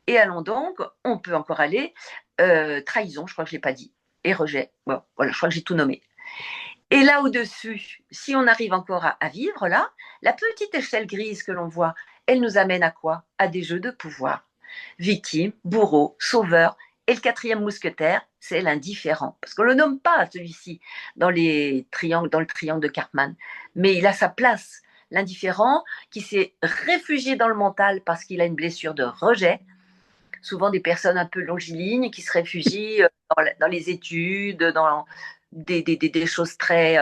Et allons donc, on peut encore aller, trahison, je crois que je ne l'ai pas dit, et rejet. Bon, voilà, je crois que j'ai tout nommé. Et là au-dessus, si on arrive encore à vivre là, la petite échelle grise que l'on voit, elle nous amène à quoi? À des jeux de pouvoir. Victime, bourreau, sauveur. Et le quatrième mousquetaire, c'est l'indifférent. Parce qu'on ne le nomme pas, celui-ci, dans le triangle de Cartman. Mais il a sa place. L'indifférent qui s'est réfugié dans le mental parce qu'il a une blessure de rejet. Souvent des personnes un peu longilignes qui se réfugient dans les études, dans des choses très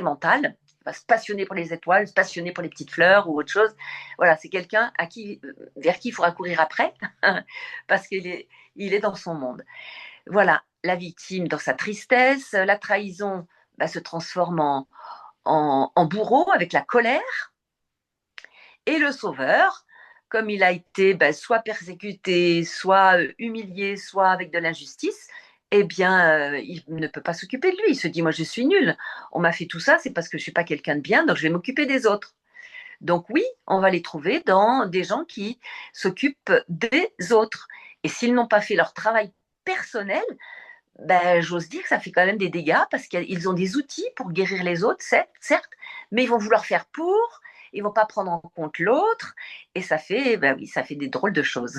mentales, se passionner pour les étoiles, se passionner pour les petites fleurs ou autre chose. Voilà, c'est quelqu'un vers qui il faudra courir après parce il est dans son monde. Voilà, la victime dans sa tristesse, la trahison se transforme en bourreau avec la colère, et le sauveur, comme il a été soit persécuté, soit humilié, soit avec de l'injustice, eh bien, il ne peut pas s'occuper de lui. Il se dit, moi, je suis nul. On m'a fait tout ça, c'est parce que je ne suis pas quelqu'un de bien, donc je vais m'occuper des autres. Donc oui, on va les trouver dans des gens qui s'occupent des autres. Et s'ils n'ont pas fait leur travail personnel, j'ose dire que ça fait quand même des dégâts parce qu'ils ont des outils pour guérir les autres, certes, mais ils vont vouloir faire pour, ils vont pas prendre en compte l'autre, et ça fait, oui, ça fait des drôles de choses.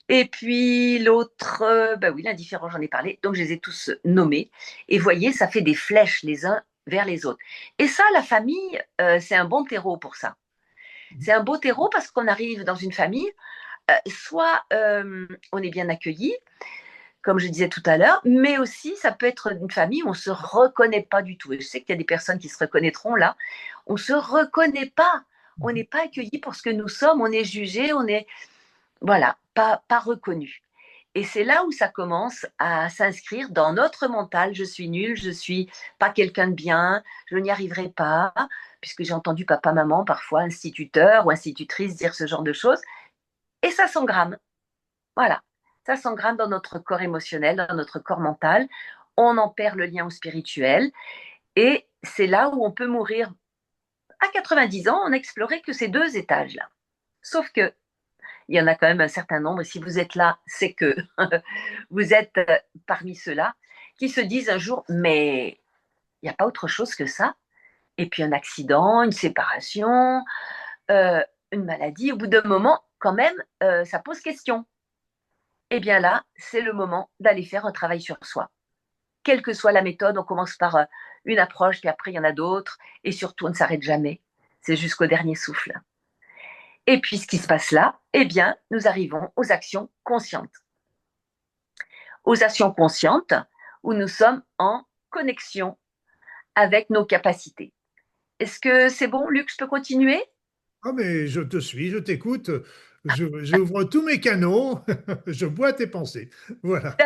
Et puis l'autre, oui, l'indifférent, j'en ai parlé, donc je les ai tous nommés. Et voyez, ça fait des flèches les uns vers les autres. Et ça, la famille, c'est un bon terreau pour ça. C'est un beau terreau parce qu'on arrive dans une famille, soit on est bien accueilli, comme je disais tout à l'heure, mais aussi ça peut être une famille où on ne se reconnaît pas du tout. Et je sais qu'il y a des personnes qui se reconnaîtront là. On ne se reconnaît pas. On n'est pas accueilli pour ce que nous sommes. On est jugé. On est, voilà, pas reconnu. Et c'est là où ça commence à s'inscrire dans notre mental. Je suis nul, je suis pas quelqu'un de bien, je n'y arriverai pas, puisque j'ai entendu papa, maman, parfois instituteur ou institutrice dire ce genre de choses. Et ça s'engramme. Voilà, ça s'engramme dans notre corps émotionnel, dans notre corps mental. On en perd le lien au spirituel. Et c'est là où on peut mourir. À 90 ans, on n'a exploré que ces deux étages-là. Sauf que il y en a quand même un certain nombre. Et si vous êtes là, c'est que vous êtes parmi ceux-là qui se disent un jour, mais il n'y a pas autre chose que ça. Et puis un accident, une séparation, euh, une maladie, au bout d'un moment, quand même, ça pose question. Eh bien là, c'est le moment d'aller faire un travail sur soi. Quelle que soit la méthode, on commence par une approche, puis après il y en a d'autres, et surtout on ne s'arrête jamais. C'est jusqu'au dernier souffle. Et puis ce qui se passe là, eh bien, nous arrivons aux actions conscientes. Aux actions conscientes où nous sommes en connexion avec nos capacités. Est-ce que c'est bon, Luc, je peux continuer? Ah, mais je te suis, je t'écoute, j'ouvre tous mes canaux, je bois tes pensées. Voilà.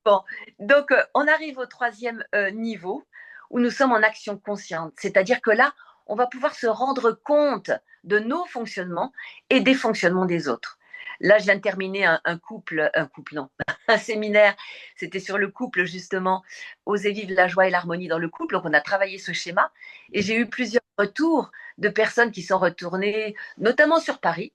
Bon, donc on arrive au troisième niveau où nous sommes en action consciente. C'est-à-dire que là, on va pouvoir se rendre compte de nos fonctionnements et des fonctionnements des autres. Là, je viens de terminer un couple, non, un séminaire. C'était sur le couple, justement, oser vivre la joie et l'harmonie dans le couple. Donc, on a travaillé ce schéma et j'ai eu plusieurs retours de personnes qui sont retournées, notamment sur Paris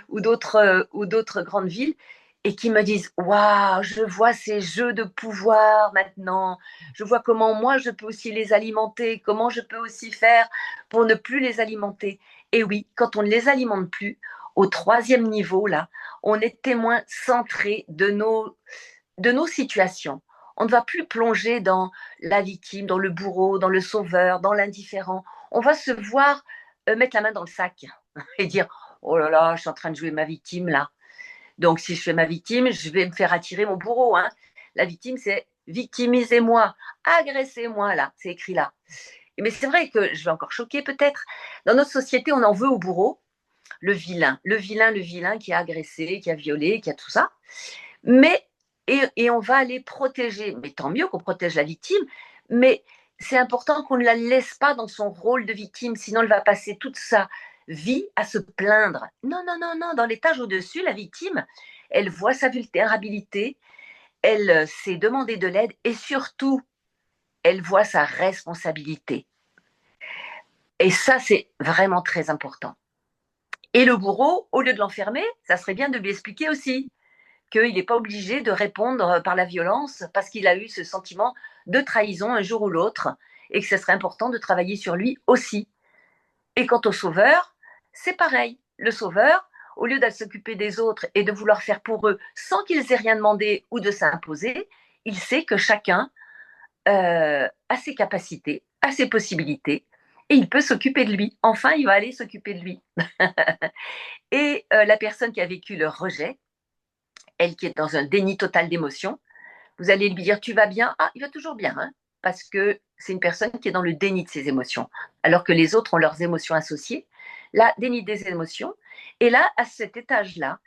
ou d'autres grandes villes, et qui me disent waouh, je vois ces jeux de pouvoir maintenant, je vois comment moi je peux aussi les alimenter, comment je peux aussi faire pour ne plus les alimenter. Et oui, quand on ne les alimente plus, au troisième niveau, là, on est témoin centré de nos situations. On ne va plus plonger dans la victime, dans le bourreau, dans le sauveur, dans l'indifférent. On va se voir mettre la main dans le sac et dire oh là là, je suis en train de jouer ma victime là. Donc, si je fais ma victime, je vais me faire attirer mon bourreau. Hein. La victime, c'est victimisez-moi, agressez-moi, là, c'est écrit là. Mais c'est vrai que je vais encore choquer peut-être. Dans notre société, on en veut au bourreau, le vilain qui a agressé, qui a violé, qui a tout ça. Mais, et on va les protéger. Mais tant mieux qu'on protège la victime, mais c'est important qu'on ne la laisse pas dans son rôle de victime, sinon elle va passer toute sa vie à se plaindre. Non, non, non, non, dans l'étage au-dessus, la victime, elle voit sa vulnérabilité, elle sait demander de l'aide et surtout, elle voit sa responsabilité. Et ça, c'est vraiment très important. Et le bourreau, au lieu de l'enfermer, ça serait bien de lui expliquer aussi qu'il n'est pas obligé de répondre par la violence parce qu'il a eu ce sentiment de trahison un jour ou l'autre et que ce serait important de travailler sur lui aussi. Et quant au sauveur, c'est pareil. Le sauveur, au lieu d'aller s'occuper des autres et de vouloir faire pour eux sans qu'ils aient rien demandé ou de s'imposer, il sait que chacun a ses capacités, a ses possibilités et il peut s'occuper de lui. Enfin, il va aller s'occuper de lui. Et la personne qui a vécu le rejet, elle qui est dans un déni total d'émotion, vous allez lui dire tu vas bien, ah il va toujours bien, hein, parce que c'est une personne qui est dans le déni de ses émotions, alors que les autres ont leurs émotions associées. Là, déni des émotions. Et là, à cet étage-là,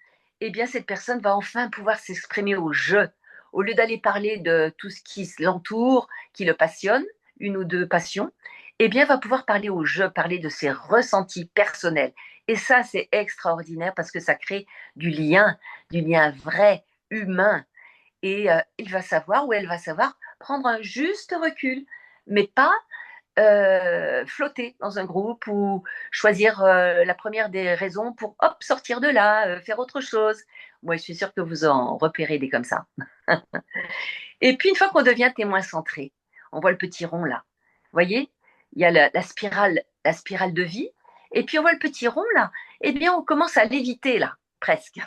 eh bien cette personne va enfin pouvoir s'exprimer au jeu, au lieu d'aller parler de tout ce qui l'entoure, qui le passionne, une ou deux passions. Eh bien, va pouvoir parler au jeu, parler de ses ressentis personnels. Et ça, c'est extraordinaire parce que ça crée du lien vrai, humain, et il va savoir ou elle va savoir prendre un juste recul, mais pas flotter dans un groupe ou choisir la première des raisons pour hop sortir de là, faire autre chose. Moi, je suis sûre que vous en repérez des comme ça. Et puis, une fois qu'on devient témoin centré, on voit le petit rond là. Vous voyez, il y a la spirale de vie. Et puis, on voit le petit rond là. Eh bien, on commence à l'éviter là, presque.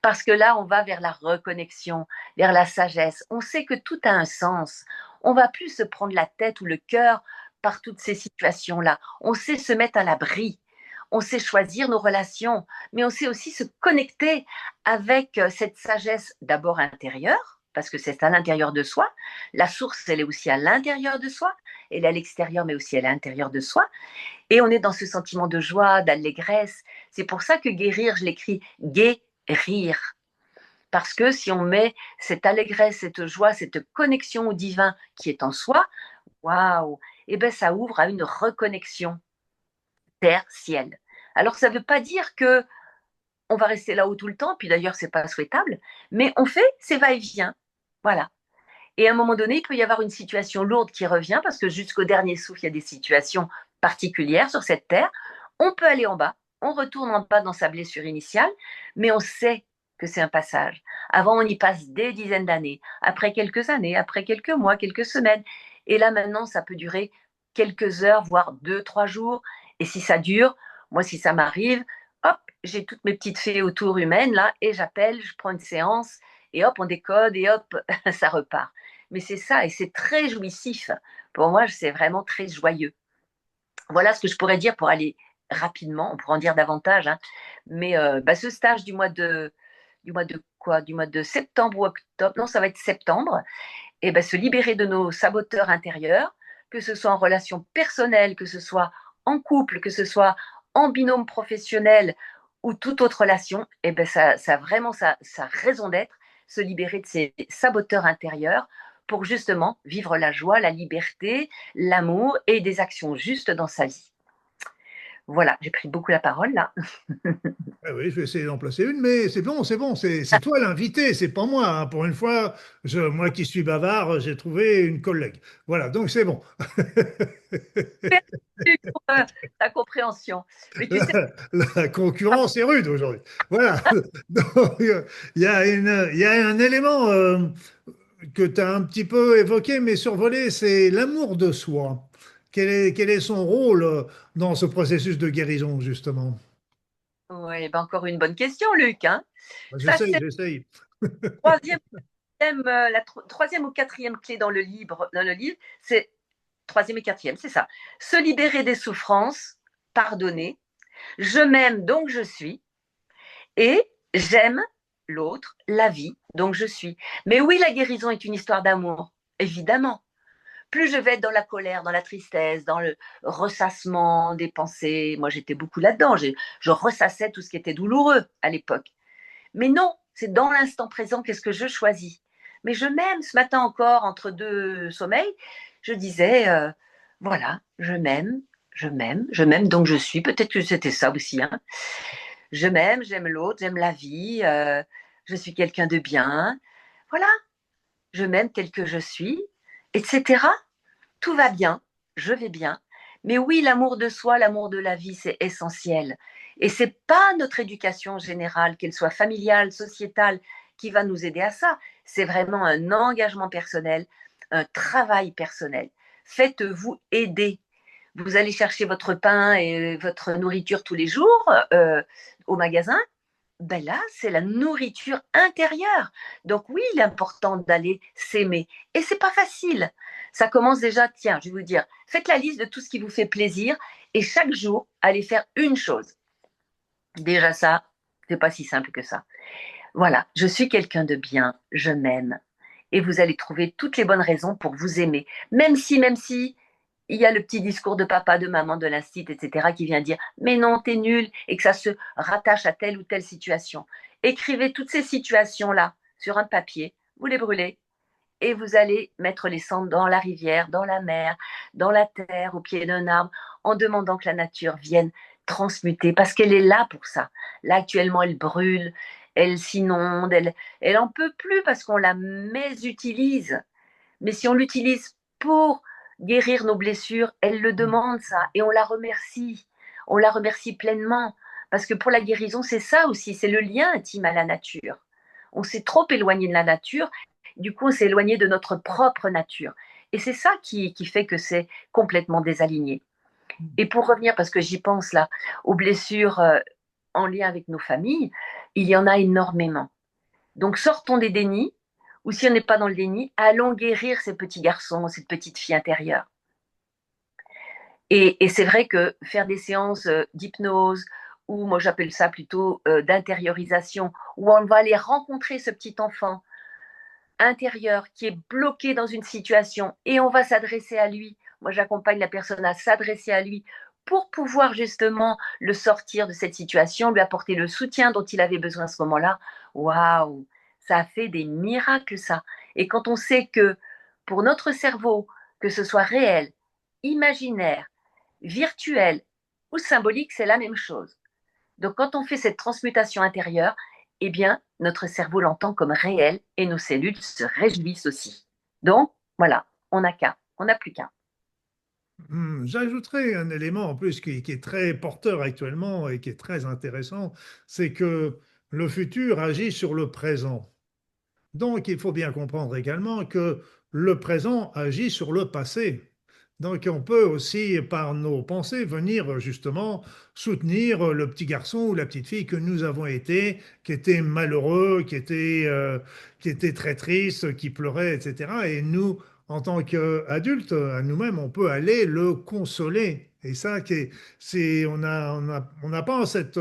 Parce que là, on va vers la reconnexion, vers la sagesse. On sait que tout a un sens. On va plus se prendre la tête ou le cœur par toutes ces situations-là. On sait se mettre à l'abri. On sait choisir nos relations, mais on sait aussi se connecter avec cette sagesse d'abord intérieure, parce que c'est à l'intérieur de soi. La source, elle est aussi à l'intérieur de soi. Elle est à l'extérieur, mais aussi à l'intérieur de soi. Et on est dans ce sentiment de joie, d'allégresse. C'est pour ça que guérir, je l'écris guérir. Parce que si on met cette allégresse, cette joie, cette connexion au divin qui est en soi, waouh, et ben ça ouvre à une reconnexion terre-ciel. Alors ça ne veut pas dire que on va rester là-haut tout le temps, puis d'ailleurs c'est pas souhaitable, mais on fait ces va-et-vient, voilà. Et à un moment donné, il peut y avoir une situation lourde qui revient, parce que jusqu'au dernier souffle, il y a des situations particulières sur cette terre. On peut aller en bas, on retourne en bas dans sa blessure initiale, mais on sait que c'est un passage. Avant, on y passe des dizaines d'années, après quelques années, après quelques mois, quelques semaines. Et là, maintenant, ça peut durer quelques heures, voire 2, 3 jours. Et si ça dure, moi, si ça m'arrive, hop, j'ai toutes mes petites fées autour humaines, là, et j'appelle, je prends une séance, et hop, on décode, et hop, ça repart. Mais c'est ça, et c'est très jouissif. Pour moi, c'est vraiment très joyeux. Voilà ce que je pourrais dire pour aller rapidement. On pourrait en dire davantage, hein. Mais ce stage du mois de septembre ou octobre, non, ça va être septembre, et se libérer de nos saboteurs intérieurs, que ce soit en relation personnelle, que ce soit en couple, que ce soit en binôme professionnel ou toute autre relation, et ça vraiment sa raison d'être, se libérer de ses saboteurs intérieurs pour justement vivre la joie, la liberté, l'amour et des actions justes dans sa vie. Voilà, j'ai pris beaucoup la parole là. Ah oui, je vais essayer d'en placer une, mais c'est bon, c'est toi l'invité, c'est pas moi, hein. Pour une fois, moi qui suis bavard, j'ai trouvé une collègue. Voilà, donc c'est bon. Merci pour ta compréhension. Mais tu sais, La concurrence est rude aujourd'hui. Voilà. Donc, il y a un élément que tu as un petit peu évoqué, mais survolé, c'est l'amour de soi. Quel est son rôle dans ce processus de guérison, justement? ouais, ben encore une bonne question, Luc. Hein. Ça, J'essaye, c'est j'essaye. troisième, troisième ou quatrième clé dans le livre, c'est troisième et quatrième, c'est ça. Se libérer des souffrances, pardonner. Je m'aime donc je suis et j'aime l'autre, la vie, donc je suis. Mais oui, la guérison est une histoire d'amour, évidemment. Plus je vais être dans la colère, dans la tristesse, dans le ressassement des pensées, moi j'étais beaucoup là-dedans, je ressassais tout ce qui était douloureux à l'époque. Mais non, c'est dans l'instant présent, qu'est-ce que je choisis. Mais je m'aime ce matin encore, entre deux sommeils, je disais, voilà, je m'aime, donc je suis. Peut-être que c'était ça aussi. Hein. Je m'aime, j'aime l'autre, j'aime la vie, je suis quelqu'un de bien. Voilà, je m'aime tel que je suis, etc. Tout va bien, je vais bien. Mais oui, l'amour de soi, l'amour de la vie, c'est essentiel. Et c'est pas notre éducation générale, qu'elle soit familiale, sociétale, qui va nous aider à ça. C'est vraiment un engagement personnel, un travail personnel. Faites-vous aider. Vous allez chercher votre pain et votre nourriture tous les jours au magasin. Ben là, c'est la nourriture intérieure. Donc oui, il est important d'aller s'aimer. Et c'est pas facile. Ça commence déjà, tiens, je vais vous dire, faites la liste de tout ce qui vous fait plaisir et chaque jour, allez faire une chose. Déjà ça, c'est pas si simple que ça. Voilà, je suis quelqu'un de bien, je m'aime. Et vous allez trouver toutes les bonnes raisons pour vous aimer. Même si, il y a le petit discours de papa, de maman, de l'instit, etc., qui vient dire mais non, t'es nul, et que ça se rattache à telle ou telle situation. Écrivez toutes ces situations-là sur un papier, vous les brûlez, et vous allez mettre les cendres dans la rivière, dans la mer, dans la terre, au pied d'un arbre, en demandant que la nature vienne transmuter, parce qu'elle est là pour ça. Là, actuellement, elle brûle, elle s'inonde, elle en peut plus parce qu'on la mésutilise. Mais si on l'utilise pour guérir nos blessures, elle le demande ça, et on la remercie. On la remercie pleinement, parce que pour la guérison, c'est ça aussi, c'est le lien intime à la nature. On s'est trop éloigné de la nature, du coup, on s'est éloigné de notre propre nature. Et c'est ça qui fait que c'est complètement désaligné. Et pour revenir, parce que j'y pense là, aux blessures en lien avec nos familles, il y en a énormément. Donc sortons des dénis, ou si on n'est pas dans le déni, allons guérir ces petits garçons, cette petite fille intérieure. Et c'est vrai que faire des séances d'hypnose, ou moi j'appelle ça plutôt d'intériorisation, où on va aller rencontrer ce petit enfant intérieur qui est bloqué dans une situation et on va s'adresser à lui. Moi, j'accompagne la personne à s'adresser à lui pour pouvoir justement le sortir de cette situation, lui apporter le soutien dont il avait besoin à ce moment-là. Waouh, ça a fait des miracles, ça. Et quand on sait que pour notre cerveau, que ce soit réel, imaginaire, virtuel ou symbolique, c'est la même chose. Donc, quand on fait cette transmutation intérieure, eh bien, notre cerveau l'entend comme réel et nos cellules se réjouissent aussi. Donc, voilà, on n'a qu'un, on n'a plus qu'un. J'ajouterais un élément en plus qui est très porteur actuellement et qui est très intéressant, c'est que le futur agit sur le présent. Donc, il faut bien comprendre également que le présent agit sur le passé. Donc, on peut aussi, par nos pensées, venir justement soutenir le petit garçon ou la petite fille que nous avons été, qui était malheureux, qui était très triste, qui pleurait, etc. Et nous, en tant qu'adultes, à nous-mêmes, on peut aller le consoler. Et ça, on n'a pas cette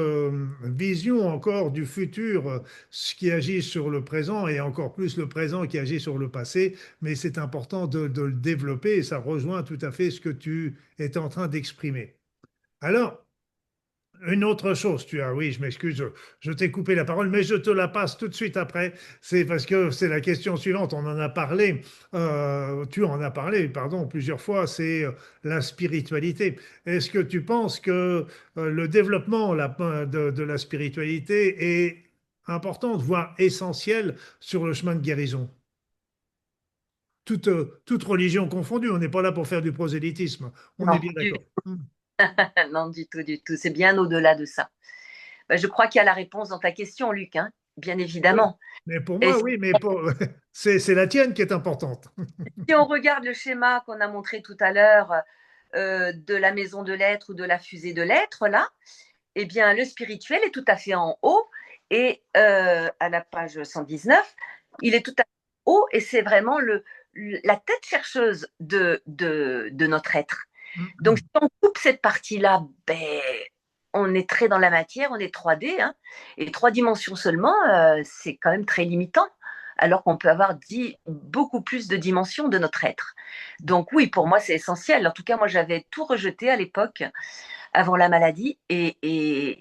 vision encore du futur, ce qui agit sur le présent et encore plus le présent qui agit sur le passé, mais c'est important de le développer et ça rejoint tout à fait ce que tu es en train d'exprimer. Alors, Une autre chose, oui, je m'excuse, je t'ai coupé la parole, mais je te la passe tout de suite après. C'est parce que c'est la question suivante. On en a parlé, tu en as parlé, pardon, plusieurs fois. C'est la spiritualité. Est-ce que tu penses que le développement de la spiritualité est important, voire essentiel sur le chemin de guérison? Toute religion confondue. On n'est pas là pour faire du prosélytisme. On est Non, bien d'accord. non, du tout, du tout. C'est bien au-delà de ça. Bah, je crois qu'il y a la réponse dans ta question, Luc, hein, bien Oui, évidemment. mais pour Et moi, oui, mais c'est la tienne qui est importante. si on regarde le schéma qu'on a montré tout à l'heure de la maison de lettres ou de la fusée de lettres, là, eh bien, le spirituel est tout à fait en haut et à la page 119, il est tout à fait haut et c'est vraiment la tête chercheuse de notre être. Donc, si on coupe cette partie-là, ben, on est très dans la matière, on est 3D, hein, et 3 dimensions seulement, c'est quand même très limitant, alors qu'on peut avoir beaucoup plus de dimensions de notre être. Donc oui, pour moi, c'est essentiel. En tout cas, moi, j'avais tout rejeté à l'époque, avant la maladie, et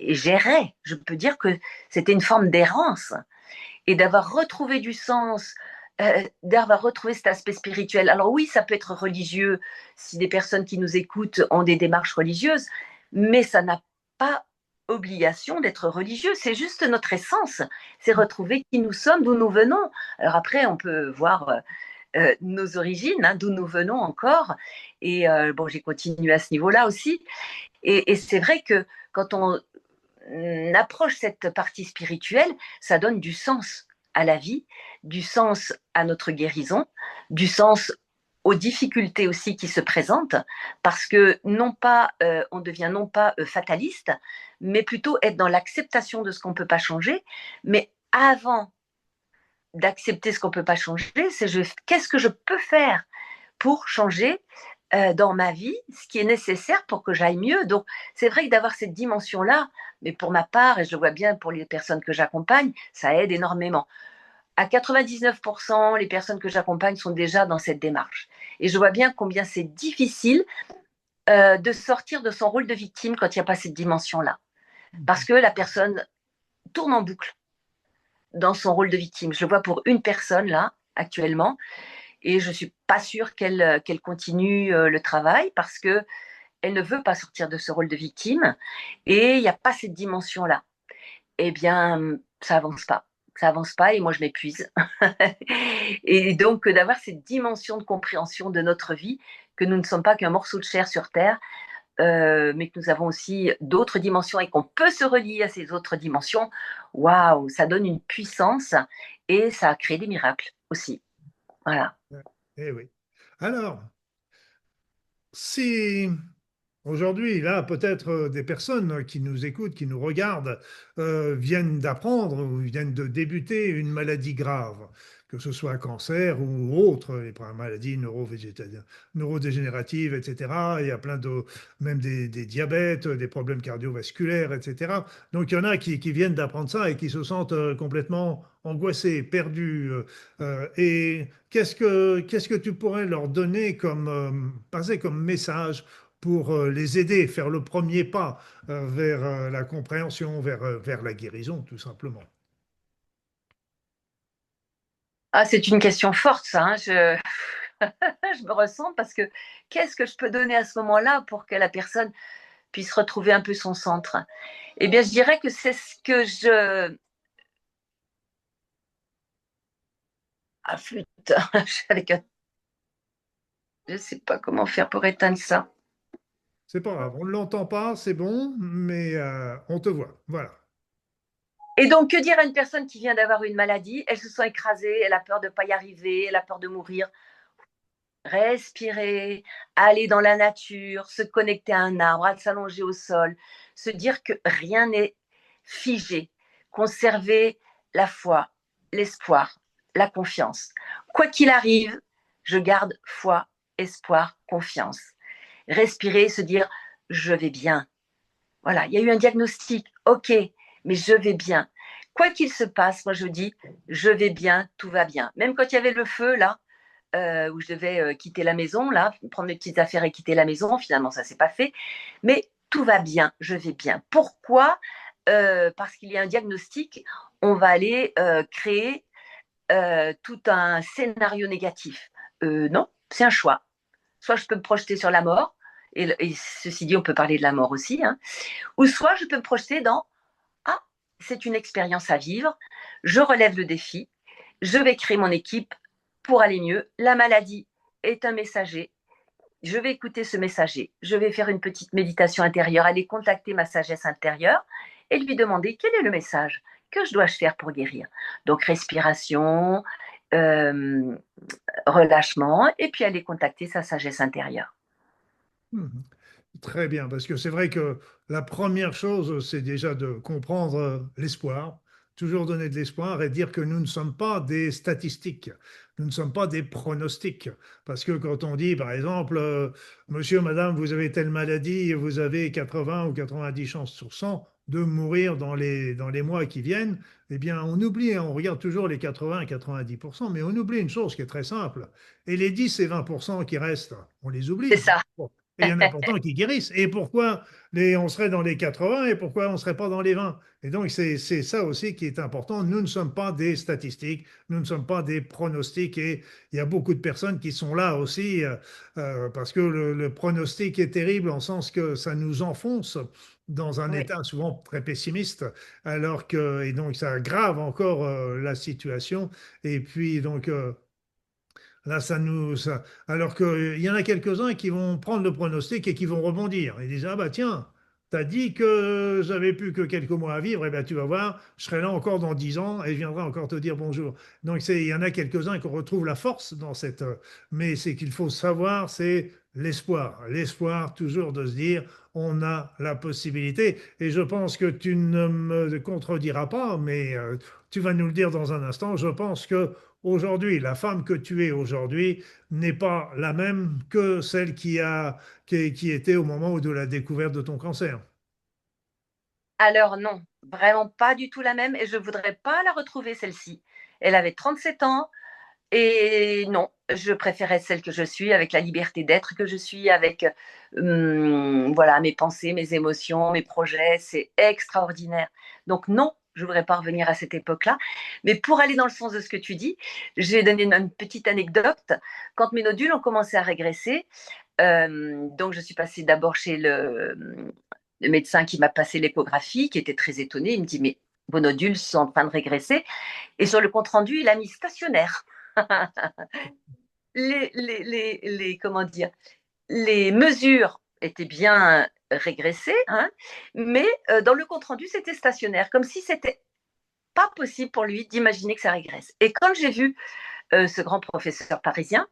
j'errais. Je peux dire que c'était une forme d'errance. Et d'avoir retrouvé du sens, d'avoir retrouvé cet aspect spirituel. Alors oui, ça peut être religieux si des personnes qui nous écoutent ont des démarches religieuses, mais ça n'a pas obligation d'être religieux, c'est juste notre essence, c'est retrouver qui nous sommes, d'où nous venons. Alors après, on peut voir nos origines, hein, d'où nous venons encore, et bon, j'ai continué à ce niveau-là aussi, et c'est vrai que quand on approche cette partie spirituelle, ça donne du sens à la vie, du sens à notre guérison, du sens aux difficultés aussi qui se présentent, parce que non pas, on devient non pas fataliste, mais plutôt être dans l'acceptation de ce qu'on ne peut pas changer. Mais avant d'accepter ce qu'on ne peut pas changer, c'est qu'est-ce que je peux faire pour changer dans ma vie ce qui est nécessaire pour que j'aille mieux. Donc, c'est vrai que d'avoir cette dimension-là, mais pour ma part, et je le vois bien pour les personnes que j'accompagne, ça aide énormément. À 99%, les personnes que j'accompagne sont déjà dans cette démarche. Et je vois bien combien c'est difficile de sortir de son rôle de victime quand il n'y a pas cette dimension-là. Parce que la personne tourne en boucle dans son rôle de victime. Je le vois pour une personne là, actuellement, et je ne suis pas sûre qu'elle continue le travail parce que elle ne veut pas sortir de ce rôle de victime et il n'y a pas cette dimension-là. Eh bien, ça avance pas. Ça avance pas et moi je m'épuise. Et donc d'avoir cette dimension de compréhension de notre vie, que nous ne sommes pas qu'un morceau de chair sur Terre, mais que nous avons aussi d'autres dimensions et qu'on peut se relier à ces autres dimensions, waouh, ça donne une puissance et ça a créé des miracles aussi. Voilà. Eh oui. Alors, si aujourd'hui, là, peut-être des personnes qui nous écoutent, qui nous regardent, viennent d'apprendre ou viennent de débuter une maladie grave, que ce soit un cancer ou autre, les maladies neurodégénératives, etc. Il y a plein de, même des diabètes, des problèmes cardiovasculaires, etc. Donc, il y en a qui viennent d'apprendre ça et qui se sentent complètement angoissés, perdus. Et qu'est-ce que tu pourrais leur donner comme, passer comme message pour les aider, faire le premier pas vers la compréhension, vers la guérison, tout simplement. Ah, c'est une question forte, ça, hein. Je me ressens parce que qu'est-ce que je peux donner à ce moment-là pour que la personne puisse retrouver un peu son centre? Eh bien, je dirais que c'est ce que je... Ah, flûte, avec un... Je ne sais pas comment faire pour éteindre ça. C'est pas grave, on ne l'entend pas, c'est bon, mais on te voit. Voilà. Et donc, que dire à une personne qui vient d'avoir une maladie? Elle se sent écrasée, elle a peur de ne pas y arriver, elle a peur de mourir. Respirer, aller dans la nature, se connecter à un arbre, à s'allonger au sol, se dire que rien n'est figé, conserver la foi, l'espoir, la confiance. Quoi qu'il arrive, je garde foi, espoir, confiance. Respirer, se dire je vais bien. Voilà, il y a eu un diagnostic, ok, mais je vais bien. Quoi qu'il se passe, moi je dis je vais bien, tout va bien. Même quand il y avait le feu là, où je devais quitter la maison, là, prendre mes petites affaires et quitter la maison. Finalement, ça ne s'est pas fait. Mais tout va bien, je vais bien. Pourquoi? Parce qu'il y a un diagnostic, on va aller créer tout un scénario négatif. Non, c'est un choix. Soit je peux me projeter sur la mort, et ceci dit, on peut parler de la mort aussi, hein, ou soit je peux me projeter dans ah, c'est une expérience à vivre, je relève le défi, je vais créer mon équipe pour aller mieux. La maladie est un messager, je vais écouter ce messager, je vais faire une petite méditation intérieure, aller contacter ma sagesse intérieure et lui demander quel est le message que je dois faire pour guérir. Donc respiration, euh, relâchement, et puis aller contacter sa sagesse intérieure. Mhm. Très bien, parce que c'est vrai que la première chose, c'est déjà de comprendre l'espoir, toujours donner de l'espoir et dire que nous ne sommes pas des statistiques, nous ne sommes pas des pronostics. Parce que quand on dit, par exemple, monsieur, madame, vous avez telle maladie et vous avez 80 ou 90 chances sur 100 de mourir dans les mois qui viennent, eh bien, on oublie, hein, on regarde toujours les 80 et 90%, mais on oublie une chose qui est très simple. Et les 10 et 20% qui restent, on les C'est oublie. ça. Bon. Et il y en a pourtant qui guérissent. Et pourquoi on serait dans les 80 et pourquoi on ne serait pas dans les 20? Et donc, c'est ça aussi qui est important. Nous ne sommes pas des statistiques, nous ne sommes pas des pronostics. Et il y a beaucoup de personnes qui sont là aussi parce que le pronostic est terrible en sens que ça nous enfonce dans un Oui. état souvent très pessimiste, alors que, et donc ça aggrave encore la situation. Et puis, donc, là, alors qu'il y en a quelques-uns qui vont prendre le pronostic et qui vont rebondir. Ils disent, ah bah tiens, t'as dit que j'avais plus que quelques mois à vivre, et ben tu vas voir, je serai là encore dans 10 ans et je viendrai encore te dire bonjour. Donc il y en a quelques-uns qui retrouvent la force dans cette. Mais c'est qu'il faut savoir, c'est l'espoir. L'espoir toujours de se dire, on a la possibilité. Et je pense que tu ne me contrediras pas, mais tu vas nous le dire dans un instant. Je pense que aujourd'hui, la femme que tu es aujourd'hui n'est pas la même que celle qui était au moment de la découverte de ton cancer. Alors non, vraiment pas du tout la même, et je voudrais pas la retrouver celle-ci. Elle avait 37 ans et non, je préférais celle que je suis, avec la liberté d'être que je suis, avec voilà, mes pensées, mes émotions, mes projets, c'est extraordinaire. Donc non, je voudrais pas revenir à cette époque-là. Mais pour aller dans le sens de ce que tu dis, j'ai donné une petite anecdote. Quand mes nodules ont commencé à régresser, donc je suis passée d'abord chez le médecin qui m'a passé l'échographie, qui était très étonné. Il me dit, mais vos nodules sont en train de régresser. Et sur le compte-rendu, il a mis stationnaire. Comment dire, les mesures étaient bien régressées, hein, mais dans le compte-rendu, c'était stationnaire, comme si c'était pas possible pour lui d'imaginer que ça régresse. Et quand j'ai vu ce grand professeur parisien,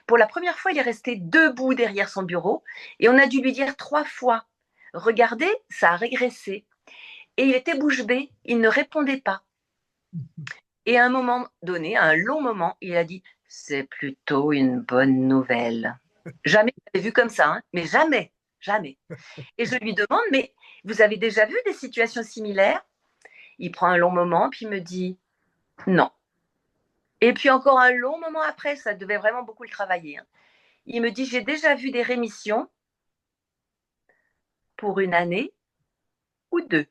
pour la première fois, il est resté debout derrière son bureau et on a dû lui dire 3 fois, regardez, ça a régressé. Et il était bouche bée, il ne répondait pas. Et à un moment donné, à un long moment, il a dit, c'est plutôt une bonne nouvelle. Jamais je l'avais vu comme ça, hein, mais jamais, jamais. Et je lui demande, mais vous avez déjà vu des situations similaires? Il prend un long moment, puis il me dit, non. Et puis encore un long moment après, ça devait vraiment beaucoup le travailler, hein. Il me dit, j'ai déjà vu des rémissions pour une année ou deux.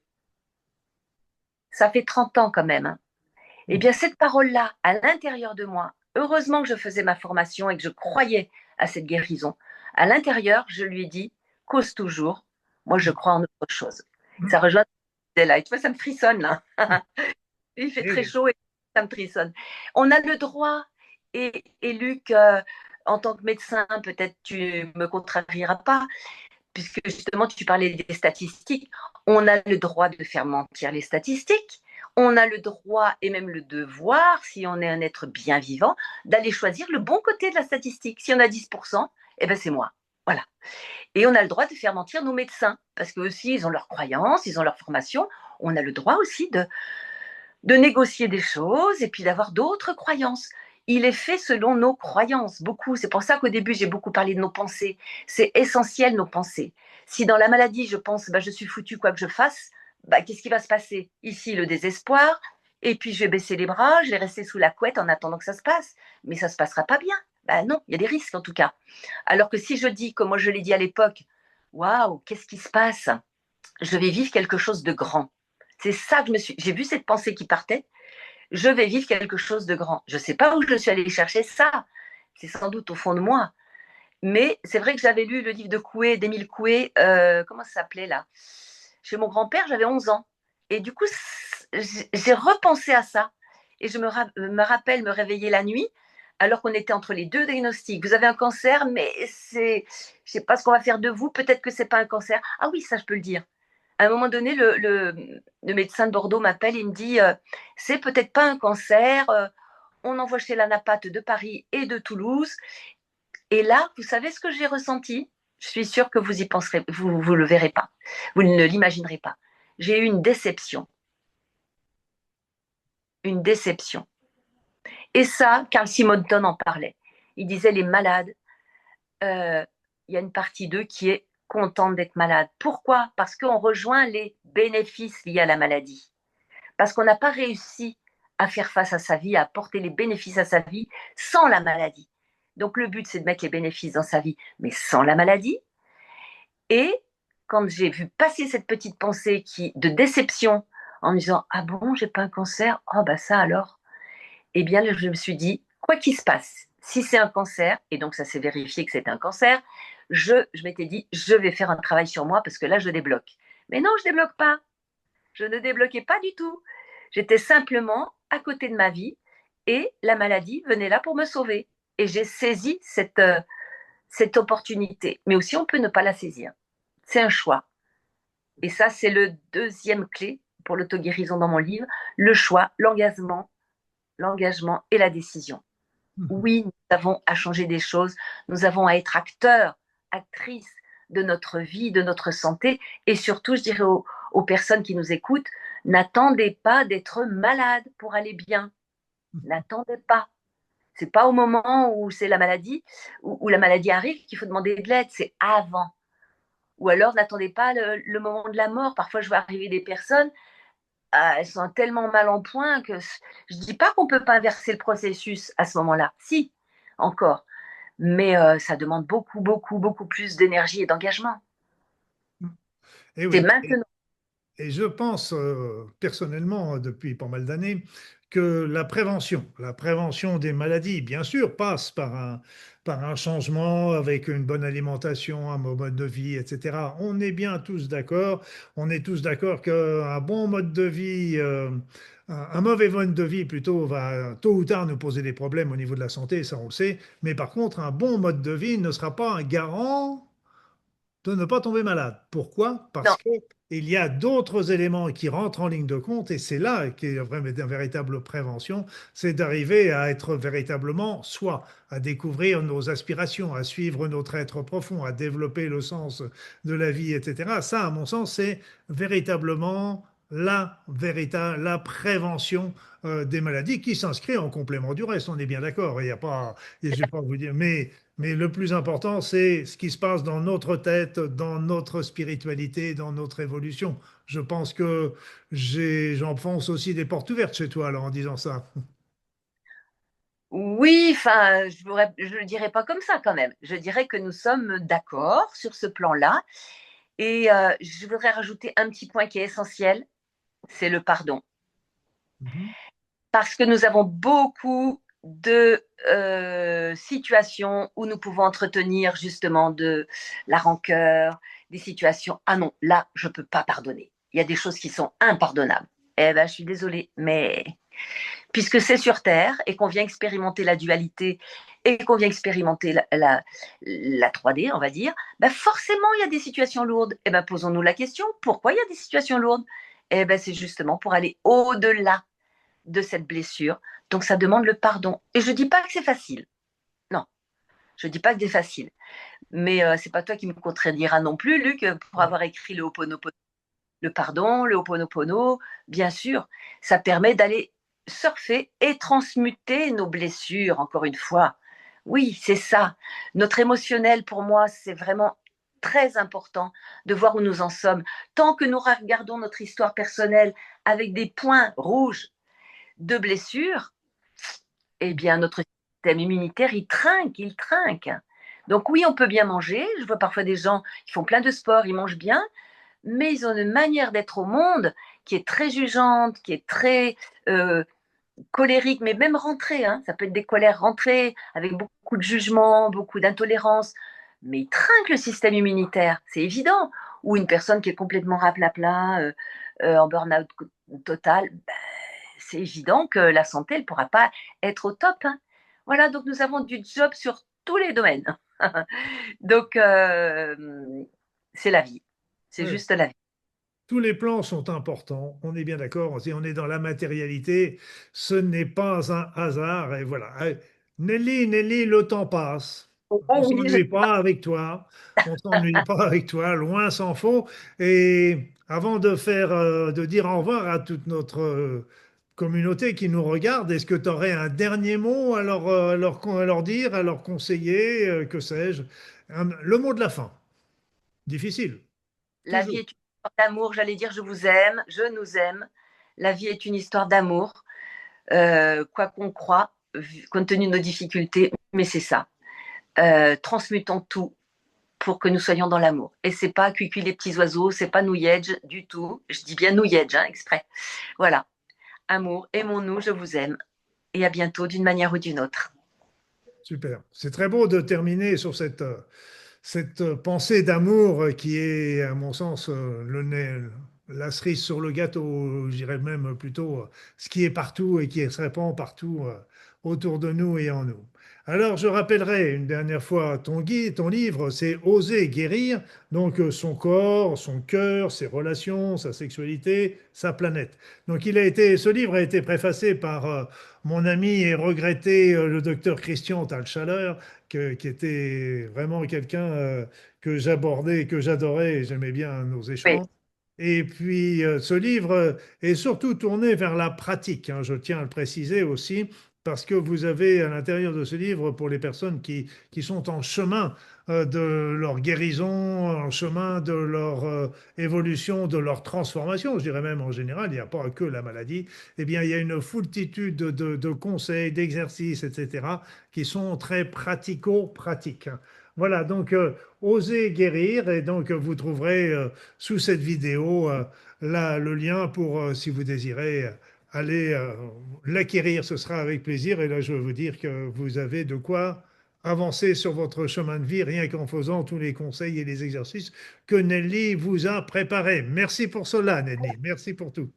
Ça fait 30 ans quand même, hein. Eh bien, cette parole-là, à l'intérieur de moi, heureusement que je faisais ma formation et que je croyais à cette guérison. À l'intérieur, je lui ai dit, cause toujours, moi je crois en autre chose. Ça rejoint là. Et tu vois, ça me frissonne là. Il fait Eh très oui. chaud et ça me frissonne. On a le droit, et Luc, en tant que médecin, peut-être tu me contrarieras pas, puisque justement tu parlais des statistiques, on a le droit de faire mentir les statistiques, on a le droit et même le devoir, si on est un être bien vivant, d'aller choisir le bon côté de la statistique. Si on a 10%, eh ben c'est moi. Voilà. Et on a le droit de faire mentir nos médecins, parce qu'eux aussi, ils ont leurs croyances, ils ont leur formation. On a le droit aussi de négocier des choses et puis d'avoir d'autres croyances. Il est fait selon nos croyances, beaucoup. C'est pour ça qu'au début, j'ai beaucoup parlé de nos pensées. C'est essentiel, nos pensées. Si dans la maladie, je pense, bah, je suis foutu quoi que je fasse, bah, qu'est-ce qui va se passer? Ici, le désespoir, et puis je vais baisser les bras, je vais rester sous la couette en attendant que ça se passe. Mais ça ne se passera pas bien. Bah, non, il y a des risques en tout cas. Alors que si je dis, comme moi je l'ai dit à l'époque, waouh, qu'est-ce qui se passe? Je vais vivre quelque chose de grand. C'est ça que j'ai vu cette pensée qui partait. Je vais vivre quelque chose de grand. Je ne sais pas où je suis allée chercher ça. C'est sans doute au fond de moi. Mais c'est vrai que j'avais lu le livre de Coué, d'Émile Coué, comment ça s'appelait là? Chez mon grand-père, j'avais 11 ans. Et du coup, j'ai repensé à ça. Et je me rappelle me réveiller la nuit, alors qu'on était entre les deux diagnostics. Vous avez un cancer, mais je ne sais pas ce qu'on va faire de vous. Peut-être que ce n'est pas un cancer. Ah oui, ça, je peux le dire. À un moment donné, le médecin de Bordeaux m'appelle et me dit c'est peut-être pas un cancer. On envoie chez la napathe de Paris et de Toulouse. Et là, vous savez ce que j'ai ressenti? Je suis sûre que vous y penserez, vous le verrez pas, vous ne l'imaginerez pas. J'ai eu une déception, une déception. Et ça, Carl Simonton en parlait. Il disait les malades, il y a une partie d'eux qui est contente d'être malade. Pourquoi? Parce qu'on rejoint les bénéfices liés à la maladie. Parce qu'on n'a pas réussi à faire face à sa vie, à apporter les bénéfices à sa vie sans la maladie. Donc le but, c'est de mettre les bénéfices dans sa vie, mais sans la maladie. Et quand j'ai vu passer cette petite pensée de déception en me disant ah bon, j'ai pas un cancer, oh bah ça alors, eh bien je me suis dit quoi qu'il se passe, si c'est un cancer, et donc ça s'est vérifié que c'est un cancer, je m'étais dit je vais faire un travail sur moi parce que là je débloque. Mais non, je débloque pas, je ne débloquais pas du tout. J'étais simplement à côté de ma vie et la maladie venait là pour me sauver. Et j'ai saisi cette opportunité. Mais aussi, on peut ne pas la saisir. C'est un choix. Et ça, c'est le deuxième clé pour l'auto-guérison dans mon livre, le choix, l'engagement et la décision. Oui, nous avons à changer des choses, nous avons à être acteurs, actrices de notre vie, de notre santé, et surtout, je dirais aux personnes qui nous écoutent, n'attendez pas d'être malade pour aller bien. N'attendez pas. C'est pas au moment où c'est la maladie, où la maladie arrive qu'il faut demander de l'aide, c'est avant. Ou alors n'attendez pas le moment de la mort. Parfois, je vois arriver des personnes, elles sont tellement mal en point que je ne dis pas qu'on ne peut pas inverser le processus à ce moment-là. Si, encore. Mais ça demande beaucoup, beaucoup, beaucoup plus d'énergie et d'engagement. Et C'est oui. maintenant. Et je pense personnellement, depuis pas mal d'années, que la prévention des maladies, bien sûr, passe par un changement avec une bonne alimentation, un bon mode de vie, etc. On est bien tous d'accord. On est tous d'accord qu'un bon mode de vie, un mauvais mode de vie plutôt, va tôt ou tard nous poser des problèmes au niveau de la santé, ça on le sait. Mais par contre, un bon mode de vie ne sera pas un garant de ne pas tomber malade. Pourquoi? Parce Non, que il y a d'autres éléments qui rentrent en ligne de compte et c'est là qu'est une véritable prévention, c'est d'arriver à être véritablement soi, à découvrir nos aspirations, à suivre notre être profond, à développer le sens de la vie, etc. Ça, à mon sens, c'est véritablement la prévention des maladies qui s'inscrit en complément du reste. On est bien d'accord. Il n'y a pas, je vais pas vous dire, mais le plus important, c'est ce qui se passe dans notre tête, dans notre spiritualité, dans notre évolution. Je pense que j'enfonce aussi des portes ouvertes chez toi alors en disant ça. oui, enfin, je le dirais pas comme ça quand même. Je dirais que nous sommes d'accord sur ce plan-là. Et je voudrais rajouter un petit point qui est essentiel, c'est le pardon. Mhm. Parce que nous avons beaucoup de situations où nous pouvons entretenir justement de la rancœur, des situations, ah non, là, je ne peux pas pardonner. Il y a des choses qui sont impardonnables. Eh bien, je suis désolée, mais puisque c'est sur Terre et qu'on vient expérimenter la dualité et qu'on vient expérimenter la 3D, on va dire, ben forcément, il y a des situations lourdes. Eh bien, posons-nous la question, pourquoi il y a des situations lourdes? Eh bien, c'est justement pour aller au-delà de cette blessure. Donc, ça demande le pardon. Et je ne dis pas que c'est facile. Non, je ne dis pas que c'est facile. Mais ce n'est pas toi qui me contrediras non plus, Luc, pour avoir écrit le Ho'oponopono. Le pardon, le Ho'oponopono, bien sûr, ça permet d'aller surfer et transmuter nos blessures, encore une fois. Oui, c'est ça. Notre émotionnel, pour moi, c'est vraiment très important de voir où nous en sommes. Tant que nous regardons notre histoire personnelle avec des points rouges de blessures, eh bien, notre système immunitaire, il trinque, il trinque. Donc oui, on peut bien manger. Je vois parfois des gens qui font plein de sport, ils mangent bien, mais ils ont une manière d'être au monde qui est très jugeante, qui est très euh, colérique, mais même rentrée. Hein. Ça peut être des colères rentrées, avec beaucoup de jugement, beaucoup d'intolérance. Mais ils trinquent le système immunitaire, c'est évident. Ou une personne qui est complètement raplapla, en burn-out total, ben, c'est évident que la santé, elle ne pourra pas être au top. Hein. Voilà, donc nous avons du job sur tous les domaines. Donc, c'est la vie. C'est Ouais. juste la vie. Tous les plans sont importants, on est bien d'accord. Si on est dans la matérialité, ce n'est pas un hasard. Et voilà. Nelly, le temps passe. Oh On oui, s'ennuie pas avec toi. On s'ennuie pas avec toi, loin s'en faut. Et avant de faire, de dire au revoir à toute notre communauté qui nous regarde, est-ce que tu aurais un dernier mot à leur dire, à leur conseiller, que sais-je? Le mot de la fin. Difficile, la vie toujours. est une histoire d'amour. J'allais dire je vous aime, je nous aime. La vie est une histoire d'amour, quoi qu'on croit, compte tenu de nos difficultés, mais c'est ça. Transmutons tout pour que nous soyons dans l'amour. Et c'est pas cuicui les petits oiseaux, c'est pas New Age du tout. Je dis bien New Age, hein, exprès. Voilà. Amour, aimons-nous, je vous aime. Et à bientôt d'une manière ou d'une autre. Super. C'est très beau de terminer sur cette pensée d'amour qui est, à mon sens, la cerise sur le gâteau, je dirais même plutôt ce qui est partout et qui se répand partout autour de nous et en nous. Alors, je rappellerai une dernière fois ton guide, ton livre, c'est Oser guérir, donc son corps, son cœur, ses relations, sa sexualité, sa planète. Donc, ce livre a été préfacé par mon ami et regretté le docteur Christian Talchaler, qui était vraiment quelqu'un que j'abordais et que j'adorais et j'aimais bien nos Oui, échanges. Et puis, ce livre est surtout tourné vers la pratique, hein, je tiens à le préciser aussi, parce que vous avez à l'intérieur de ce livre, pour les personnes qui sont en chemin de leur guérison, en chemin de leur évolution, de leur transformation, je dirais même en général, il n'y a pas que la maladie, eh bien, il y a une foultitude de conseils, d'exercices, etc., qui sont très pratico-pratiques. Voilà, donc osez guérir et donc vous trouverez sous cette vidéo là, le lien pour, si vous désirez, aller l'acquérir, ce sera avec plaisir. Et là, je veux vous dire que vous avez de quoi avancer sur votre chemin de vie rien qu'en faisant tous les conseils et les exercices que Nelly vous a préparés. Merci pour cela, Nelly. Merci pour tout.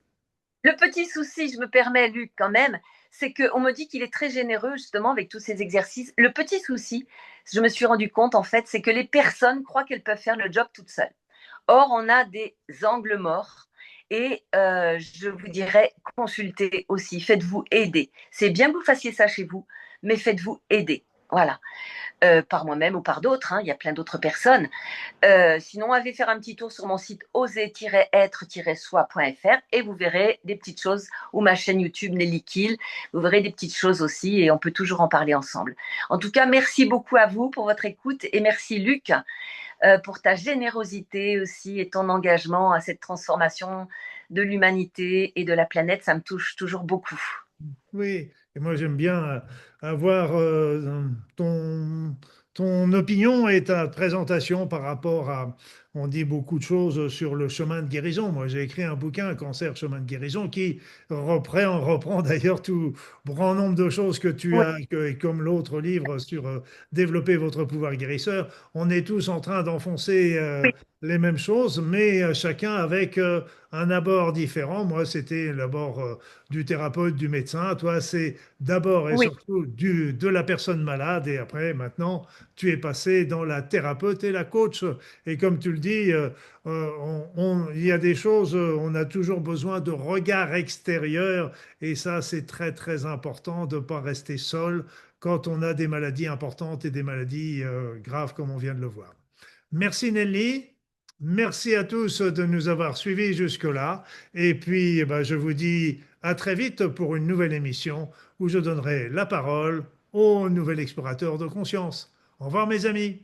le petit souci, je me permets, Luc, quand même, c'est qu'on me dit qu'il est très généreux, justement, avec tous ces exercices. Le petit souci, je me suis rendu compte, en fait, c'est que les personnes croient qu'elles peuvent faire le job toutes seules. Or, on a des angles morts. Et je vous dirais, consultez aussi, faites-vous aider. C'est bien que vous fassiez ça chez vous, mais faites-vous aider. Voilà. Par moi-même ou par d'autres, hein, il y a plein d'autres personnes. Sinon, allez faire un petit tour sur mon site oser-être-soi.fr et vous verrez des petites choses, ou ma chaîne YouTube Nelly Kill, vous verrez des petites choses aussi et on peut toujours en parler ensemble. En tout cas, merci beaucoup à vous pour votre écoute et merci Luc pour ta générosité aussi et ton engagement à cette transformation de l'humanité et de la planète. Ça me touche toujours beaucoup. Oui, et moi j'aime bien avoir ton, ton opinion et ta présentation par rapport à, on dit beaucoup de choses sur le chemin de guérison. Moi j'ai écrit un bouquin, Cancer, chemin de guérison, qui reprend d'ailleurs tout grand nombre de choses que tu Oui, as, et comme l'autre livre sur développer votre pouvoir guérisseur. On est tous en train d'enfoncer oui, les mêmes choses, mais chacun avec un abord différent. Moi c'était l'abord du thérapeute, du médecin. Toi, c'est d'abord et oui, surtout de la personne malade. Et après, maintenant, tu es passé dans la thérapeute et la coach. Et comme tu le dis, il y a des choses, on a toujours besoin de regard extérieur. Et ça, c'est très, très important de ne pas rester seul quand on a des maladies importantes et des maladies graves comme on vient de le voir. Merci Nelly. Merci à tous de nous avoir suivis jusque-là. Et puis, eh ben, je vous dis à très vite pour une nouvelle émission où je donnerai la parole au nouvel explorateur de conscience. Au revoir mes amis.